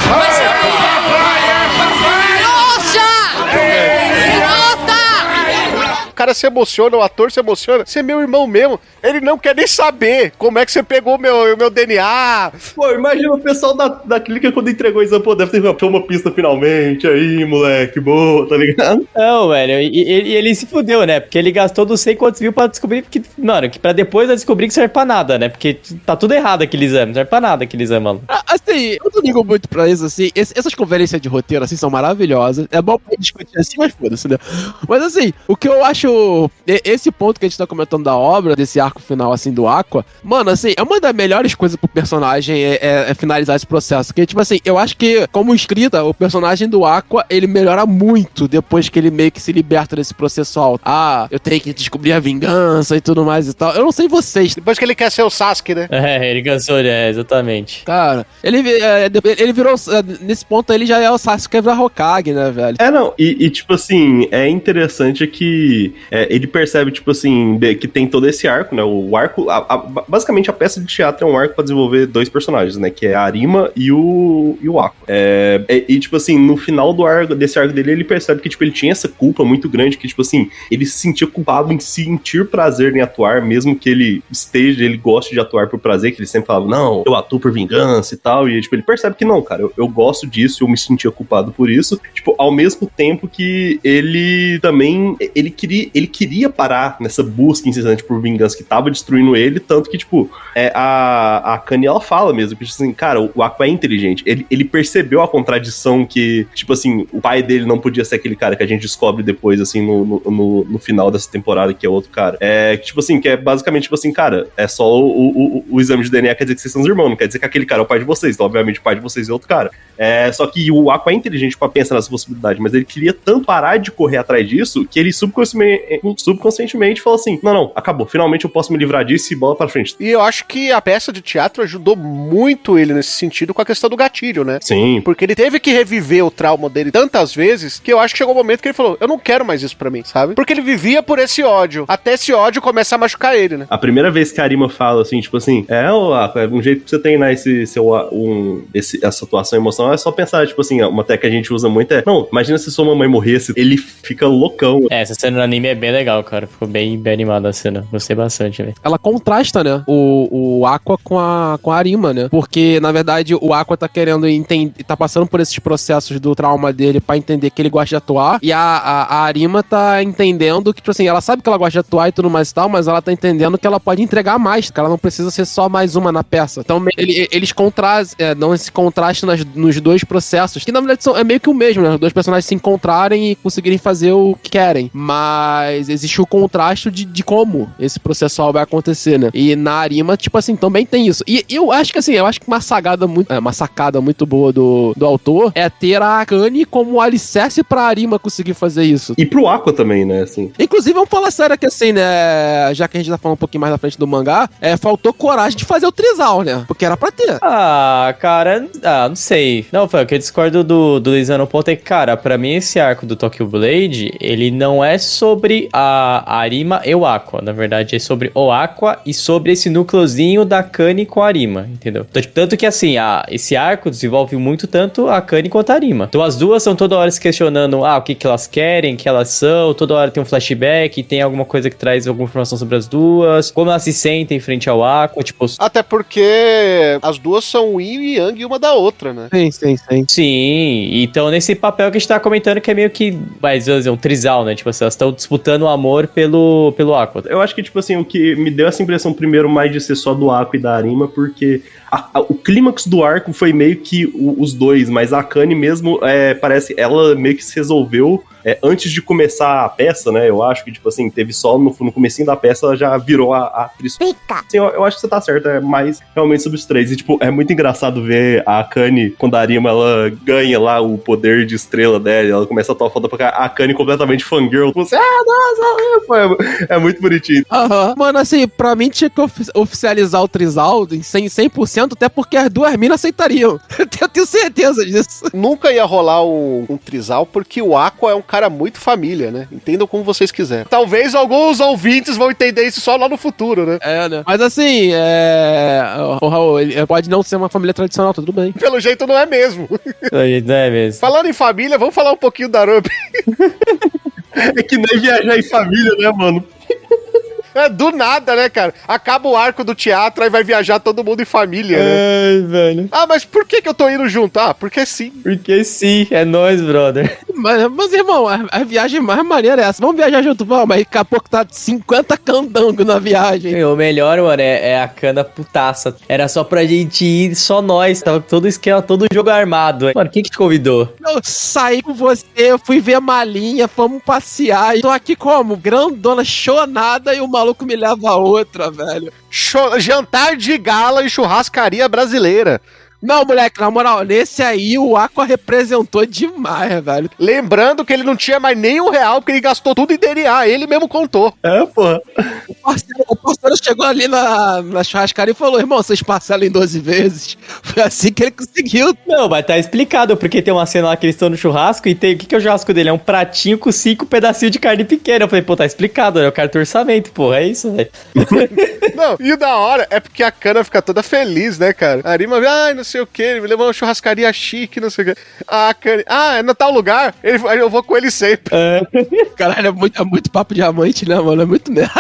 Speaker 1: O cara se emociona, o ator se emociona. Você é meu irmão mesmo. Ele não quer nem saber como é que você pegou meu DNA.
Speaker 4: Pô, imagina o pessoal da clínica quando entregou o exame, pô, deve ter uma pista finalmente aí, moleque, boa, tá ligado?
Speaker 2: Não, velho, e ele se fudeu, né? Porque ele gastou não sei quantos mil pra descobrir que, mano, que pra depois descobrir que serve pra nada, né? Porque tá tudo errado aquele exame, não serve pra nada aquele exame, mano.
Speaker 3: Assim, eu não ligo muito pra isso, assim. Essas conferências de roteiro, assim, são maravilhosas. É bom pra discutir assim, mas foda-se, né? Mas, assim, o que eu acho... Esse ponto que a gente tá comentando da obra, desse arco final, assim, do Aqua, mano, assim, é uma das melhores coisas pro personagem é finalizar esse processo. Porque, tipo assim, eu acho que, como escrita, o personagem do Aqua, ele melhora muito depois que ele meio que se liberta desse processual. Ah, eu tenho que descobrir a vingança e tudo mais e tal. Eu não sei vocês.
Speaker 1: Depois que ele quer ser o Sasuke, né?
Speaker 2: Ele cansou, né? Exatamente.
Speaker 3: Cara, ele virou... Nesse ponto, ele já é o Sasuke da Hokage, né, velho?
Speaker 4: Não, e tipo assim, é interessante que ele percebe, tipo assim, que tem todo esse arco, né? O arco, basicamente a peça de teatro é um arco pra desenvolver dois personagens, né? Que é a Arima e o Aqua. E tipo assim, no final desse arco dele, ele percebe que, tipo, ele tinha essa culpa muito grande, que, tipo assim, ele se sentia culpado em sentir prazer em atuar, mesmo que ele goste de atuar por prazer, que ele sempre falava, não, eu atuo por vingança e tal, e, tipo, ele percebe que não, cara, eu gosto disso, eu me sentia culpado por isso, tipo, ao mesmo tempo que ele também, ele queria parar nessa busca incessante por vingança que tava destruindo ele, tanto que, tipo, a Kanye, ela fala mesmo, que, assim, cara, o Aqua é inteligente, ele percebeu a contradição que, tipo assim, o pai dele não podia ser aquele cara que a gente descobre depois, assim, no final dessa temporada, que é outro cara. Que, tipo assim, que é basicamente, tipo assim, cara, é só o exame de DNA quer dizer que vocês são os irmãos, não quer dizer que aquele cara é o pai de vocês, então, obviamente, o pai de vocês é outro cara. Só que o Aqua é inteligente pra pensar nessa possibilidade, mas ele queria tanto parar de correr atrás disso, que ele subconscientemente falou assim, não, acabou, finalmente eu posso me livrar disso e bola pra frente.
Speaker 1: E eu acho que a peça de teatro ajudou muito ele nesse sentido com a questão do gatilho, né?
Speaker 4: Sim.
Speaker 1: Porque ele teve que reviver o trauma dele tantas vezes, que eu acho que chegou um momento que ele falou, eu não quero mais isso pra mim, sabe? Porque ele vivia por esse ódio, até esse ódio começar a machucar ele, né?
Speaker 4: A primeira vez que a Arima fala assim, tipo assim, um jeito pra você treinar essa atuação emocional é só pensar, tipo assim, uma técnica que a gente usa muito não, imagina se sua mamãe morresse, ele fica loucão.
Speaker 2: Essa cena no anime é bem legal, cara, ficou bem animada a cena, gostei bastante, velho.
Speaker 3: Ela contrasta, né, o Aqua com a Arima, né, porque, na verdade, o Aqua tá querendo entender, tá passando por esses processos do trauma dele pra entender que ele gosta de atuar, e a Arima tá entendendo que, tipo assim, ela sabe que ela gosta de atuar e tudo mais e tal, mas ela tá entendendo que ela pode entregar mais, que ela não precisa ser só mais uma na peça. Então, eles dão esse contraste nos dois processos, que na verdade é meio que o mesmo, né, os dois personagens se encontrarem e conseguirem fazer o que querem, mas existe o contraste de como esse processual vai acontecer, né, e na Arima, tipo assim, também tem isso, e eu acho que uma sacada muito boa do autor é ter a Akane como alicerce pra Arima conseguir fazer isso.
Speaker 4: E pro Aqua também, né, assim.
Speaker 3: Inclusive, vamos falar sério aqui, assim, né, já que a gente tá falando um pouquinho mais na frente do mangá, faltou coragem de fazer o trisal, né, porque era pra ter.
Speaker 2: Cara, não sei. Não, foi o que eu discordo do Luizano no ponto é que, cara, pra mim esse arco do Tokyo Blade, ele não é sobre sobre a Arima e o Aqua. Na verdade, é sobre o Aqua e sobre esse núcleozinho da Akane com a Arima, entendeu? Então, tipo, tanto que, assim, esse arco desenvolve muito tanto a Akane quanto a Arima. Então, as duas estão toda hora se questionando, o que elas querem, que elas são, toda hora tem um flashback, tem alguma coisa que traz alguma informação sobre as duas, como elas se sentem frente ao Aqua, tipo...
Speaker 1: Até porque as duas são yin e yang uma da outra, né?
Speaker 3: Sim.
Speaker 2: Sim, então nesse papel que a gente tá comentando que é meio que, mais um trisal, né? Tipo assim, elas estão disputando o amor pelo Aqua.
Speaker 4: Eu acho que, tipo assim, o que me deu essa impressão primeiro mais de ser só do Aqua e da Arima, porque o clímax do arco foi meio que os dois, mas a Akane mesmo, parece, ela meio que se resolveu antes de começar a peça, né? Eu acho que, tipo assim, teve só no comecinho da peça, ela já virou a atriz. Assim, eu acho que você tá certo, é mais realmente sobre os três. E, tipo, é muito engraçado ver a Akane, quando a Arima, ela ganha lá o poder de estrela dela, ela começa a tomar foto pra cá, a Akane completamente fangirl. Você, nossa, é muito bonitinho.
Speaker 3: Mano, assim, pra mim tinha que oficializar o trisal em 100%, até porque as duas minas aceitariam. Eu tenho certeza disso.
Speaker 1: Nunca ia rolar um trisal, porque o Aqua é um cara muito família, né? Entendam como vocês quiserem. Talvez alguns ouvintes vão entender isso só lá no futuro, né?
Speaker 3: Né? Mas assim, o Raul, ele pode não ser uma família tradicional, tudo bem.
Speaker 1: Pelo jeito não é mesmo.
Speaker 2: Não é mesmo.
Speaker 1: Falando em família, vamos falar um pouquinho da Ruby.
Speaker 4: É que nem viajar em família, né, mano?
Speaker 1: Do nada, né, cara? Acaba o arco do teatro, aí vai viajar todo mundo em família, né?
Speaker 2: Ai, velho.
Speaker 1: Mas por que eu tô indo junto? Porque sim.
Speaker 2: Porque sim, é nóis, brother.
Speaker 3: Mas irmão, a viagem mais maneira é essa. Vamos viajar junto, vamos. Mas daqui a pouco tá 50 candangos na viagem.
Speaker 2: O melhor, mano, é a cana putaça. Era só pra gente ir, só nós. Tava todo esquema, todo jogo armado. Mano, quem que te convidou?
Speaker 3: Eu saí com você, eu fui ver a malinha, fomos passear. E tô aqui como? Grandona, chonada, e o maluco me leva a outra, velho.
Speaker 1: Jantar de gala e churrascaria brasileira.
Speaker 3: Não, moleque, na moral, nesse aí o Aqua representou demais, velho.
Speaker 1: Lembrando que ele não tinha mais nem R$1, porque ele gastou tudo em DNA, ele mesmo contou.
Speaker 4: Porra.
Speaker 3: O parceiro chegou ali na churrascaria e falou, irmão, vocês parcelam em 12 vezes. Foi assim que ele conseguiu.
Speaker 2: Não, mas tá explicado, porque tem uma cena lá que eles estão no churrasco e tem... O que é o churrasco dele? É um pratinho com 5 pedacinhos de carne pequena. Eu falei, pô, tá explicado, né? O cartão orçamento, porra, é isso, velho.
Speaker 1: Não, e o da hora é porque a Kana fica toda feliz, né, cara? A Arima, não sei o que, ele me levou uma churrascaria chique, não sei o que. A Kana, é no tal lugar? Eu vou com ele sempre.
Speaker 3: Caralho, é muito papo diamante, né, mano? É muito merda,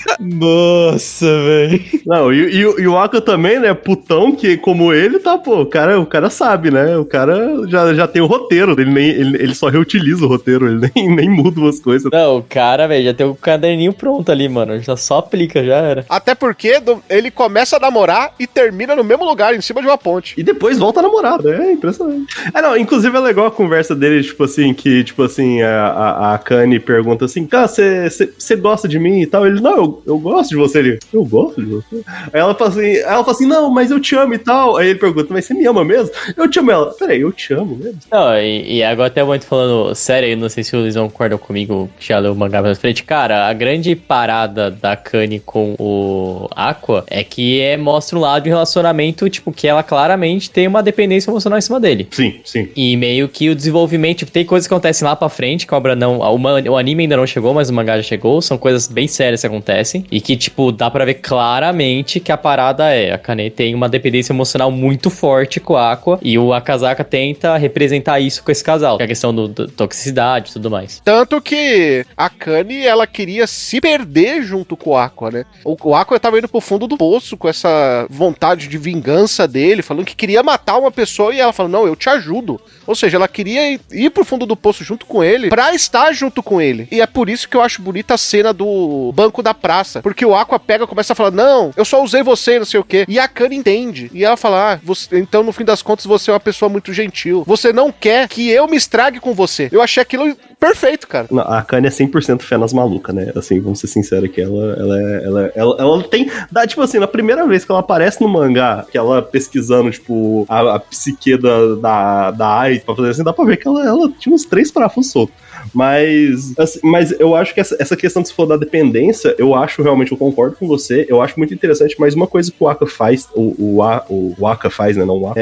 Speaker 3: cara.
Speaker 2: Nossa, velho.
Speaker 4: Não, e o Aqua também, né, putão, que como ele, tá, pô, o cara sabe, né? O cara já tem o roteiro, ele só reutiliza o roteiro, ele nem muda umas coisas.
Speaker 2: Não, o cara, velho, já tem o caderninho pronto ali, mano. Já só aplica, já era.
Speaker 1: Até porque ele começa a namorar e termina no mesmo lugar, em cima de uma ponte.
Speaker 4: E depois volta a namorar, é impressionante. Não, inclusive é legal a conversa dele, tipo assim, que, tipo assim, a Akane pergunta assim, cara, você gosta de mim e tal? Ele, não, eu gosto de você. Ele, eu gosto de você? Aí ela fala assim, não, mas eu te amo e tal. Aí ele pergunta, mas você me ama mesmo? Eu te amo. Ela, peraí, eu te amo mesmo?
Speaker 2: Não, e agora até muito falando sério, eu não sei se o Luizão concorda comigo, que já leu o mangá pra frente. Cara, a grande parada da Akane com o Aqua é que mostra um lado de relacionamento, tipo, que ela claramente tem uma dependência emocional em cima dele.
Speaker 4: Sim.
Speaker 2: E meio que o desenvolvimento, tipo, tem coisas que acontecem lá pra frente, que a obra não... O anime ainda não chegou, mas o mangá já chegou. São coisas bem sérias que acontecem. E que, tipo, dá pra ver claramente que a parada a Akane tem uma dependência emocional muito forte com a Aqua. E o Akazaka tenta representar isso com esse casal. Que é a questão da toxicidade e tudo mais.
Speaker 1: Tanto que a Akane, ela queria se perder junto com o Aqua, né? O Aqua tava indo pro fundo do poço com essa vontade de vingança dele, falando que queria matar uma pessoa e ela falou, não, eu te ajudo. Ou seja, ela queria ir pro fundo do poço junto com ele pra estar junto com ele. E é por isso que eu acho bonita a cena do banco da praça. Porque o Aqua pega e começa a falar, não, eu só usei você, não sei o quê. E a Akane entende. E ela fala, então no fim das contas você é uma pessoa muito gentil. Você não quer que eu me estrague com você. Eu achei aquilo perfeito, cara.
Speaker 4: Não, a Akane é 100% fé nas malucas, né? Assim, vamos ser sinceros aqui, ela tem... Tipo assim, na primeira vez que ela aparece no mangá, que ela pesquisando, tipo, a psique da Ai, pra fazer assim, dá pra ver que ela tinha uns 3 parafusos soltos. Mas eu acho que essa questão que você falou da dependência, eu concordo com você, eu acho muito interessante, mas uma coisa que o Aka faz, o Aka faz, né, não o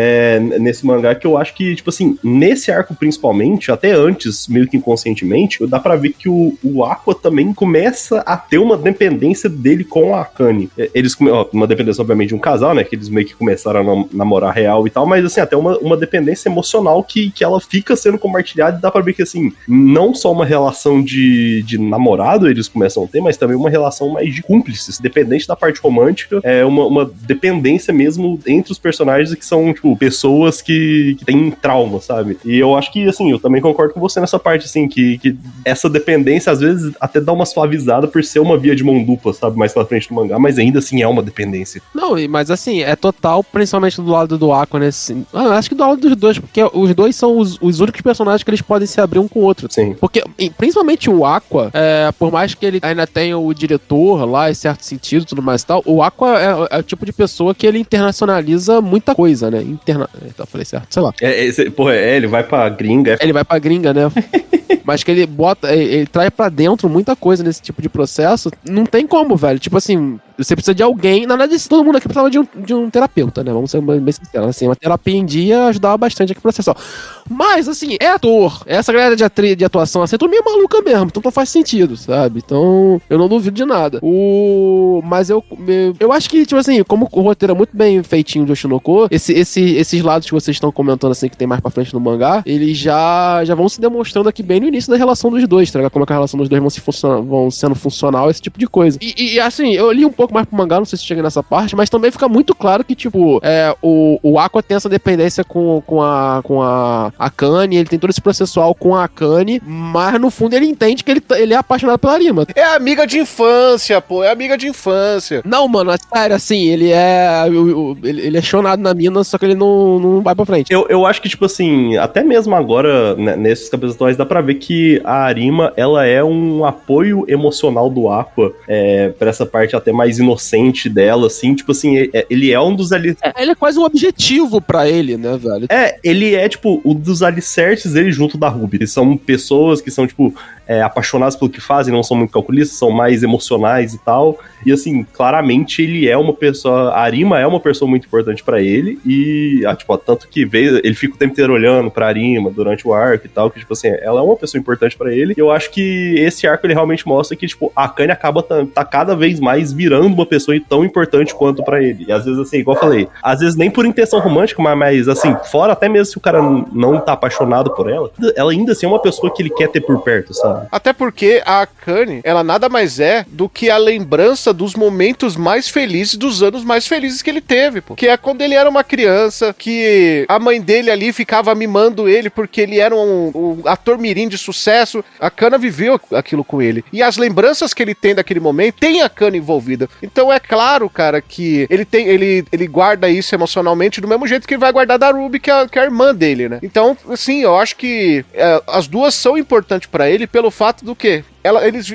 Speaker 4: nesse mangá, que eu acho que, tipo assim, nesse arco principalmente, até antes, meio que inconscientemente, recentemente, dá pra ver que o Aqua também começa a ter uma dependência dele com a Akane. Eles, uma dependência, obviamente, de um casal, né, que eles meio que começaram a namorar real e tal, mas, assim, até uma dependência emocional que ela fica sendo compartilhada, e dá pra ver que, assim, não só uma relação de namorado eles começam a ter, mas também uma relação mais de cúmplices, dependente da parte romântica, é uma dependência mesmo entre os personagens que são, tipo, pessoas que têm trauma, sabe? E eu acho que, assim, eu também concordo com você nessa parte, assim, que essa dependência, às vezes, até dá uma suavizada por ser uma via de mão dupla, sabe? Mais pra frente do mangá, mas ainda assim é uma dependência.
Speaker 3: Não, mas assim, é total, principalmente do lado do Aqua, né? Assim, acho que do lado dos dois, porque os dois são os únicos personagens que eles podem se abrir um com o outro.
Speaker 4: Sim.
Speaker 3: Porque, principalmente o Aqua, por mais que ele ainda tenha o diretor lá, em certo sentido, tudo mais e tal, o Aqua é o tipo de pessoa que ele internacionaliza muita coisa, né? Então, falei certo, sei lá.
Speaker 4: Ele vai pra gringa.
Speaker 3: Ele vai pra gringa, né? Mas que ele traz pra dentro muita coisa nesse tipo de processo, não tem como, velho. Tipo assim, você precisa de alguém, na verdade, todo mundo aqui precisava de um terapeuta, né? Vamos ser bem sinceros. Assim, uma terapia em dia ajudava bastante aqui no processo. Mas, assim, é ator. Essa galera de atuação, assim, eu tô meio maluca mesmo, então não faz sentido, sabe? Então, eu não duvido de nada. Mas eu acho que, tipo assim, como o roteiro é muito bem feitinho de Oshinoko, esses lados que vocês estão comentando, assim, que tem mais pra frente no mangá, eles já vão se demonstrando aqui bem no início da relação dos dois, tá ligado? Como é que a relação dos dois vão sendo funcional, esse tipo de coisa. E assim, eu li um pouco mais pro mangá, não sei se chega nessa parte, mas também fica muito claro que, tipo, o Aqua tem essa dependência com a Akane, ele tem todo esse processual com a Akane, mas no fundo ele entende que ele é apaixonado pela Arima.
Speaker 1: É amiga de infância, pô, é amiga de infância.
Speaker 3: Não, mano, é sério, assim, ele é chonado na mina, só que ele não vai pra frente.
Speaker 4: Eu acho que, tipo assim, até mesmo agora, né, nesses capítulos atuais, dá pra ver que a Arima, ela é um apoio emocional do Aqua, pra essa parte até mais inocente dela, assim, tipo assim, ele é um dos ali...
Speaker 3: Ele é quase um objetivo pra ele, né, velho?
Speaker 4: Ele é, tipo, um dos alicerces dele junto da Ruby. Eles são pessoas que são, tipo, apaixonadas pelo que fazem, não são muito calculistas, são mais emocionais e tal. E, assim, claramente ele é uma pessoa... A Arima é uma pessoa muito importante pra ele. E, tipo, tanto que ele fica o tempo inteiro olhando pra Arima durante o arco e tal, que, tipo assim, ela é uma pessoa importante pra ele. E eu acho que esse arco, ele realmente mostra que, tipo, a Akane acaba tá cada vez mais virando uma pessoa tão importante quanto pra ele. E, às vezes, assim, igual eu falei, às vezes nem por intenção romântica, mas assim, fora até mesmo se o cara não tá apaixonado por ela ainda assim é uma pessoa que ele quer ter por perto, sabe?
Speaker 1: Até porque a Akane, ela nada mais é do que a lembrança dos momentos mais felizes, dos anos mais felizes que ele teve, pô. Que é quando ele era uma criança, que a mãe dele ali ficava mimando ele porque ele era um ator mirim de sucesso. A Akane viveu aquilo com ele. E as lembranças que ele tem daquele momento, tem a Akane envolvida. Então é claro, cara, que ele guarda isso emocionalmente do mesmo jeito que ele vai guardar da Ruby, que é a irmã dele, né? Então, assim, eu acho que as duas são importantes pra ele pelo fato do quê? Eles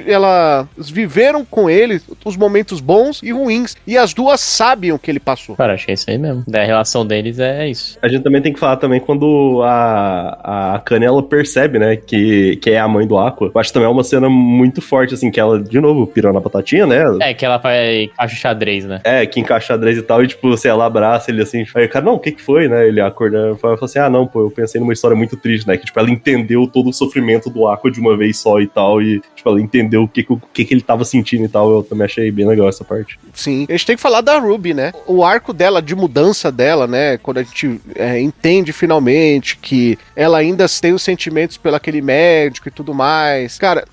Speaker 1: viveram com ele os momentos bons e ruins, e as duas sabem o que ele passou.
Speaker 2: Cara, achei isso aí mesmo. A relação deles é isso.
Speaker 4: A gente também tem que falar também quando a Akane, ela percebe, né, que é a mãe do Aqua. Eu acho que também é uma cena muito forte, assim, que ela, de novo, pirou na batatinha, né?
Speaker 2: Que ela encaixa o xadrez, né?
Speaker 4: Que encaixa o xadrez e tal, e tipo, você ela abraça ele assim, aí o cara, não, o que foi, né? Ele acorda e fala assim, não, pô, eu pensei numa história muito triste, né? Que tipo, ela entendeu todo o sofrimento do Aqua de uma vez só e tal, e tipo, ela entendeu o que ele tava sentindo e tal. Eu também achei bem legal essa parte.
Speaker 1: Sim, a gente tem que falar da Ruby, né? O arco dela, de mudança dela, né? Quando a gente entende finalmente que ela ainda tem os sentimentos pelo aquele médico e tudo mais. Cara,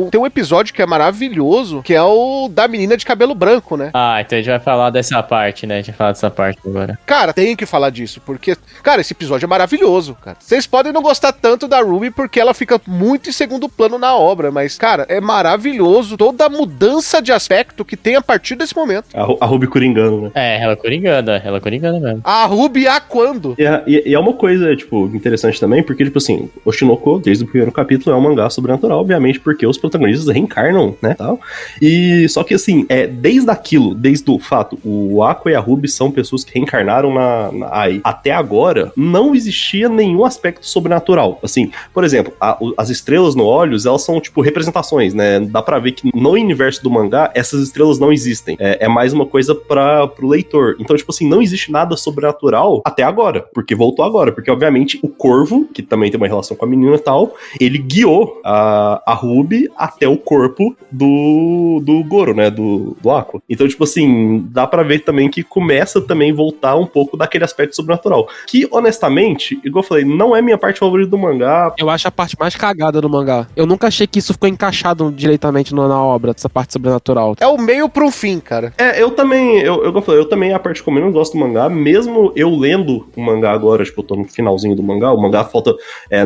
Speaker 1: tem um episódio que é maravilhoso, que é o da menina de cabelo branco, né?
Speaker 2: Então a gente vai falar dessa parte, né? A gente vai falar dessa parte agora.
Speaker 1: Cara, tem que falar disso, porque, cara, esse episódio é maravilhoso, cara. Vocês podem não gostar tanto da Ruby porque ela fica muito em segundo plano na obra, mas, cara, é maravilhoso toda a mudança de aspecto que tem a partir desse momento.
Speaker 4: A Ruby coringando, né?
Speaker 2: Ela coringando mesmo.
Speaker 1: A Ruby quando?
Speaker 4: E é uma coisa, tipo, interessante também, porque, tipo assim, Oshinoko, desde o primeiro capítulo, é um mangá sobrenatural, obviamente, porque os protagonistas reencarnam, né, tal. E, só que, assim, desde o fato, o Aqua e a Ruby são pessoas que reencarnaram na AI. Até agora, não existia nenhum aspecto sobrenatural. Assim, por exemplo, as estrelas no Olhos, elas são, tipo, representativas representações, né? Dá pra ver que no universo do mangá, essas estrelas não existem. É mais uma coisa pro leitor. Então, tipo assim, não existe nada sobrenatural até agora, porque voltou agora, porque obviamente o Corvo, que também tem uma relação com a menina e tal, ele guiou a Ruby até o corpo do Goro, né? Do Aqua. Então, tipo assim, dá pra ver também que começa também a voltar um pouco daquele aspecto sobrenatural. Que, honestamente, igual eu falei, não é minha parte favorita do mangá.
Speaker 3: Eu acho a parte mais cagada do mangá. Eu nunca achei que isso ficou encaixado direitamente na obra, essa parte sobrenatural.
Speaker 1: É o meio pro fim, cara.
Speaker 4: Eu também, eu falei, eu também, a parte como eu não gosto do mangá, mesmo eu lendo o mangá agora, tipo, eu tô no finalzinho do mangá, o mangá falta,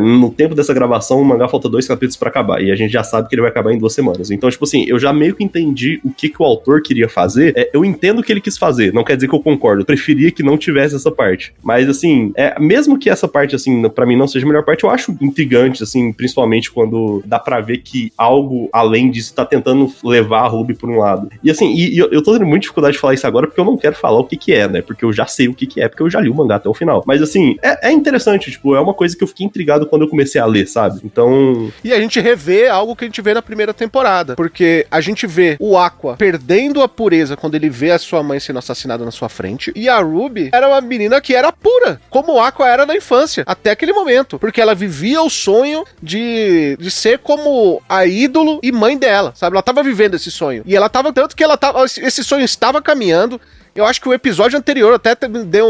Speaker 4: no tempo dessa gravação, o mangá falta 2 capítulos pra acabar, e a gente já sabe que ele vai acabar em 2 semanas. Então, tipo assim, eu já meio que entendi o que o autor queria fazer, eu entendo o que ele quis fazer, não quer dizer que eu concordo, eu preferia que não tivesse essa parte. Mas, assim, mesmo que essa parte, assim, pra mim não seja a melhor parte, eu acho intrigante, assim, principalmente quando dá pra ver que algo além disso tá tentando levar a Ruby por um lado. E, assim, eu tô tendo muita dificuldade de falar isso agora, porque eu não quero falar o que é, né? Porque eu já sei o que é, porque eu já li o mangá até o final. Mas, assim, é interessante, tipo, é uma coisa que eu fiquei intrigado quando eu comecei a ler, sabe? Então...
Speaker 1: E a gente revê algo que a gente vê na primeira temporada, porque a gente vê o Aqua perdendo a pureza quando ele vê a sua mãe sendo assassinada na sua frente, e a Ruby era uma menina que era pura, como o Aqua era na infância, até aquele momento, porque ela vivia o sonho de ser como a ídolo e mãe dela, sabe? Ela tava vivendo esse sonho, e ela tava, tanto que ela tava, esse sonho estava caminhando. Eu acho que o episódio anterior até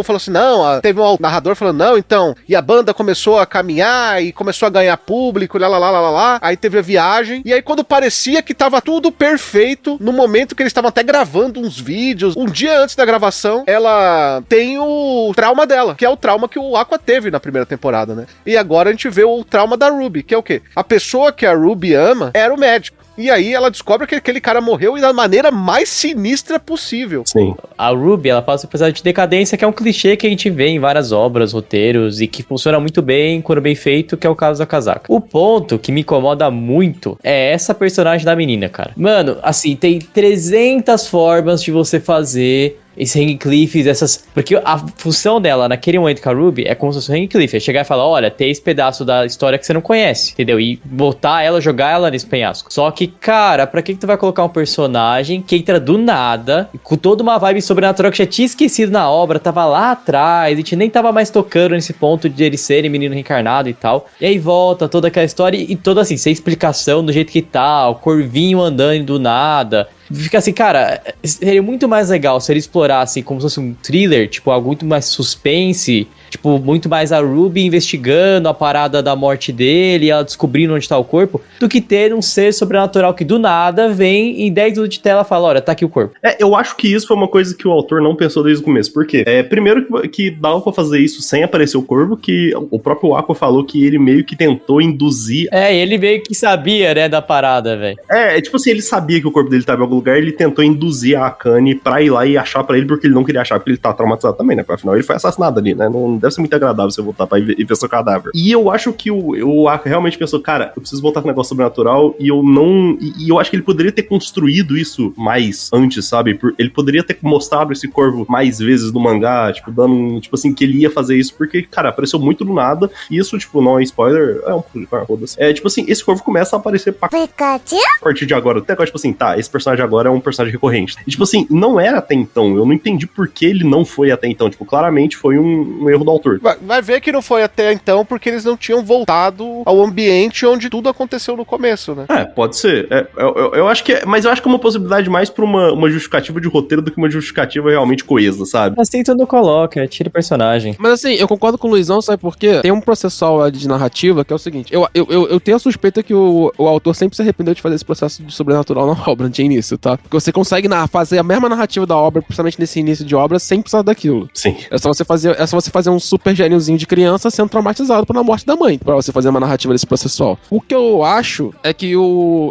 Speaker 1: falou assim, não, teve um narrador falando, não, então, e a banda começou a caminhar e começou a ganhar público, lá, aí teve a viagem, e aí quando parecia que tava tudo perfeito, no momento que eles estavam até gravando uns vídeos, um dia antes da gravação, ela tem o trauma dela, que é o trauma que o Aqua teve na primeira temporada, né? E agora a gente vê o trauma da Ruby, que é o quê? A pessoa que a Ruby ama era o médico. E aí ela descobre que aquele cara morreu da maneira mais sinistra possível.
Speaker 4: Sim.
Speaker 2: A Ruby, ela passa por um processo de decadência, que é um clichê que a gente vê em várias obras, roteiros, e que funciona muito bem quando bem feito, que é o caso da Kazaka. O ponto que me incomoda muito é essa personagem da menina, cara. Mano, assim, tem 300 formas de você fazer esse Hang Cliffs, porque a função dela naquele momento com a Ruby é como se fosse o Hang Cliff, é chegar e falar, olha, tem esse pedaço da história que você não conhece, entendeu? E botar ela, jogar ela nesse penhasco. Só que, cara, pra que tu vai colocar um personagem que entra do nada, com toda uma vibe sobrenatural que já tinha esquecido na obra, tava lá atrás, a gente nem tava mais tocando nesse ponto de ele ser menino reencarnado e tal. E aí volta toda aquela história e toda assim, sem explicação do jeito que tá, o corvinho andando do nada. Fica assim, cara, seria muito mais legal se ele explorasse como se fosse um thriller, tipo, algo muito mais suspense, tipo, muito mais a Ruby investigando a parada da morte dele, ela descobrindo onde tá o corpo, do que ter um ser sobrenatural que do nada vem em 10 minutos de tela e fala, olha, tá aqui o corpo.
Speaker 4: Eu acho que isso foi uma coisa que o autor não pensou desde o começo. Por quê? Primeiro que dava pra fazer isso sem aparecer o corvo, que o próprio Aqua falou que ele meio que tentou induzir...
Speaker 2: Ele meio que sabia, né, da parada, velho.
Speaker 4: Tipo assim, ele sabia que o corpo dele tava em algum lugar, ele tentou induzir a Akane pra ir lá e achar pra ele, porque ele não queria achar, porque ele tá traumatizado também, né? Porque afinal ele foi assassinado ali, né? Não deve ser muito agradável você voltar pra ir ver seu cadáver. E eu acho que o Aqua realmente pensou, cara, eu preciso voltar com o negócio sobrenatural, e eu não... E eu acho que ele poderia ter construído isso mais antes, sabe? Ele poderia ter mostrado esse corvo mais vezes no mangá, tipo, dando, tipo assim, que ele ia fazer isso, porque, cara, apareceu muito do nada, e isso, tipo, não é spoiler, é um pouco, foda-se. Tipo assim, esse corvo começa a aparecer a partir de agora, até agora, tipo assim, tá, esse personagem agora é um personagem recorrente. E, tipo assim, não era até então, eu não entendi por que ele não foi até então, tipo, claramente foi um erro do autor.
Speaker 1: Vai ver que não foi até então porque eles não tinham voltado ao ambiente onde tudo aconteceu no começo, né?
Speaker 4: Pode ser. Eu acho que mas eu acho que é uma possibilidade mais pra uma justificativa de roteiro do que uma justificativa realmente coesa, sabe?
Speaker 2: Assim tudo coloca, tira o personagem.
Speaker 3: Mas assim, eu concordo com o Luizão, sabe por quê? Tem um processual ali de narrativa que é o seguinte, eu tenho a suspeita que o autor sempre se arrependeu de fazer esse processo de sobrenatural na obra, de início, tá? Porque você consegue fazer a mesma narrativa da obra, principalmente nesse início de obra, sem precisar daquilo.
Speaker 4: Sim.
Speaker 3: É só você fazer um super gêniozinho de criança sendo traumatizado pela morte da mãe, pra você fazer uma narrativa desse processual. O que eu acho é que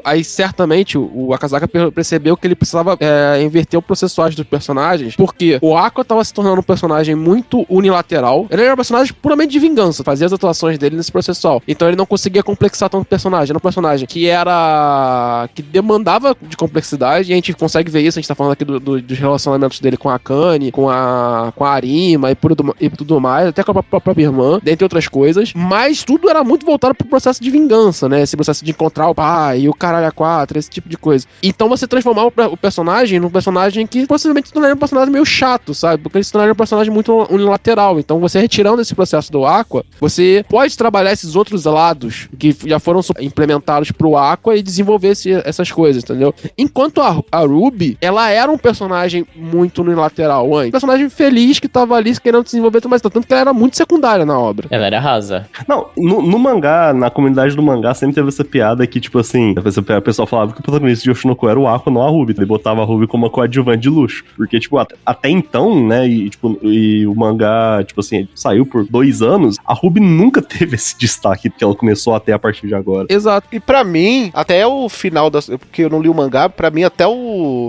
Speaker 3: aí certamente o Akazaka percebeu que ele precisava inverter o processual dos personagens, porque o Aqua tava se tornando um personagem muito unilateral. Ele era um personagem puramente de vingança, fazia as atuações dele nesse processual. Então ele não conseguia complexar tanto o personagem. Era um personagem que demandava de complexidade, e a gente consegue ver isso, a gente tá falando aqui dos relacionamentos dele com a Akane, com a Arima e tudo mais. mais, até com a própria irmã, dentre outras coisas, mas tudo era muito voltado pro processo de vingança, né? Esse processo de encontrar o pai e o caralho a quatro, esse tipo de coisa. Então você transformar o personagem num personagem que possivelmente se tornaria um personagem meio chato, sabe? Porque ele se tornaria um personagem muito unilateral. Então você retirando esse processo do Aqua, você pode trabalhar esses outros lados que já foram implementados pro Aqua e desenvolver essas coisas, entendeu? Enquanto a Ruby, ela era um personagem muito unilateral antes. Um personagem feliz que tava ali querendo desenvolver tudo mais, tanto que ela era muito secundária na obra.
Speaker 2: Ela era rasa.
Speaker 4: Não, no mangá, na comunidade do mangá, sempre teve essa piada que, tipo assim, o pessoal falava que o protagonista de Yoshinoko era o Aqua, não a Ruby. Ele botava a Ruby como uma coadjuvante de luxo. Porque, tipo, até então, né, e o mangá, tipo assim, saiu por 2 anos, a Ruby nunca teve esse destaque que ela começou a ter a partir de agora.
Speaker 3: Exato.
Speaker 1: E pra mim, até o final porque eu não li o mangá, pra mim até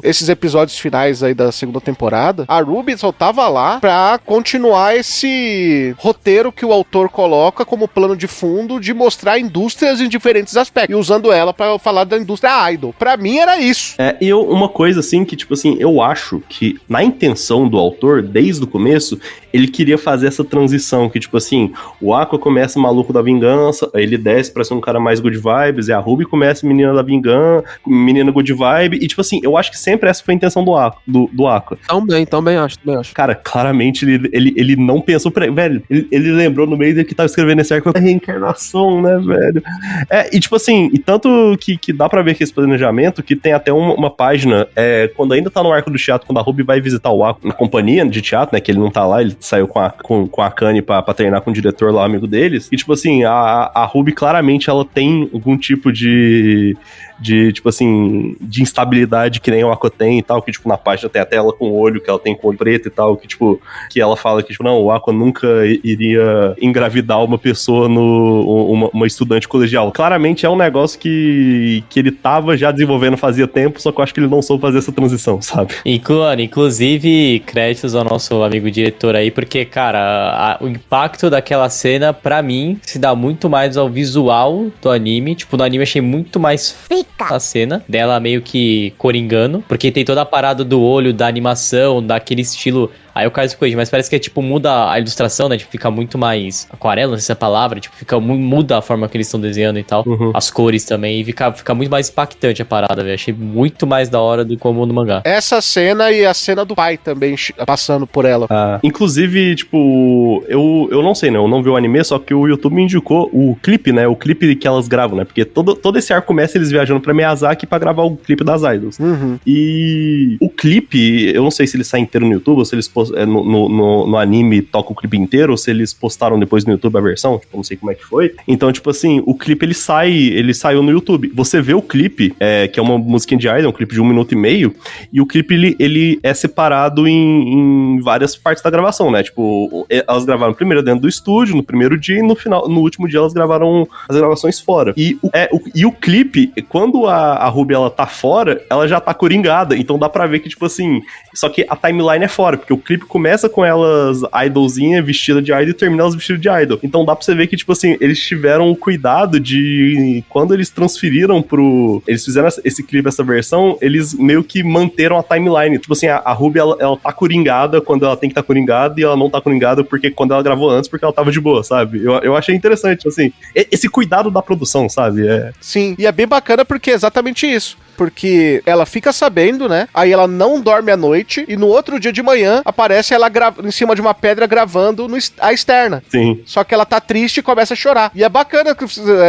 Speaker 1: esses episódios finais aí da segunda temporada, a Ruby só tava lá pra continuar esse roteiro que o autor coloca como plano de fundo de mostrar indústrias em diferentes aspectos, e usando ela pra falar da indústria idol. Pra mim era isso.
Speaker 4: E uma coisa assim que, tipo assim, eu acho que na intenção do autor, desde o começo, ele queria fazer essa transição, que tipo assim, o Aqua começa maluco da vingança, aí ele desce pra ser um cara mais good vibes, e a Ruby começa menina da vingança, menina good vibe, e tipo assim, eu acho que sempre essa foi a intenção do Aqua.
Speaker 3: Também acho.
Speaker 4: Cara, claramente ele não pensou velho, ele lembrou no meio de que tava escrevendo esse arco, a reencarnação, né, velho? E tipo assim, e tanto que dá pra ver que esse planejamento, que tem até uma página, quando ainda tá no arco do teatro, quando a Ruby vai visitar o Aqua na companhia de teatro, né, que ele não tá lá, ele saiu com a Akane pra treinar com o diretor lá, amigo deles, e tipo assim, a Ruby claramente ela tem algum tipo de tipo assim, de instabilidade que nem o Aqua tem e tal, que tipo, na página tem até ela com o olho, que ela tem com o olho preto e tal, que tipo, que ela fala que tipo, não, o Aqua nunca iria engravidar uma pessoa uma estudante colegial. Claramente é um negócio que ele tava já desenvolvendo fazia tempo, só que eu acho que ele não soube fazer essa transição, sabe?
Speaker 2: Inclusive, créditos ao nosso amigo diretor aí, porque, cara, o impacto daquela cena, pra mim, se dá muito mais ao visual do anime. Tipo, no anime eu achei muito mais a cena dela meio que coringando, porque tem toda a parada do olho, da animação, daquele estilo. Aí o Carlos corrige, mas parece que tipo, muda a ilustração, né? Tipo, fica muito mais aquarela, não sei se é a palavra, tipo, muda a forma que eles estão desenhando e tal. Uhum. As cores também, e fica muito mais impactante a parada, velho. Achei muito mais da hora do que como no mangá.
Speaker 1: Essa cena e a cena do pai também passando por ela.
Speaker 4: Inclusive, tipo, eu não sei, né? Eu não vi o anime, só que o YouTube me indicou o clipe, né? O clipe que elas gravam, né? Porque todo esse arco começa eles viajando pra Miyazaki pra gravar o clipe das idols.
Speaker 1: Uhum.
Speaker 4: E o clipe, eu não sei se ele sai inteiro no YouTube ou se eles no anime toca o clipe inteiro, ou se eles postaram depois no YouTube a versão, tipo, não sei como é que foi. Então, tipo assim, o clipe ele saiu no YouTube. Você vê o clipe, que é uma musiquinha de idol, um clipe de 1 minuto e meio, e o clipe ele é separado em várias partes da gravação, né? Tipo, elas gravaram primeiro dentro do estúdio, no primeiro dia, e no último dia elas gravaram as gravações fora. E o clipe, quando a Ruby ela tá fora, ela já tá coringada, então dá pra ver que, tipo assim, só que a timeline é fora, porque o clipe começa com elas idolzinha, vestida de idol, e termina elas vestidas de idol. Então dá pra você ver que, tipo assim, eles tiveram o cuidado de, quando eles transferiram eles fizeram esse clipe, essa versão, eles meio que manteram a timeline. Tipo assim, a Ruby, ela tá coringada quando ela tem que estar coringada, e ela não tá coringada porque quando ela gravou antes, porque ela tava de boa, sabe? Eu achei interessante, assim, esse cuidado da produção, sabe?
Speaker 1: Sim, e é bem bacana porque é exatamente isso. Porque ela fica sabendo, né? Aí ela não dorme à noite e no outro dia de manhã aparece ela em cima de uma pedra gravando a externa.
Speaker 4: Sim.
Speaker 1: Só que ela tá triste e começa a chorar. E é bacana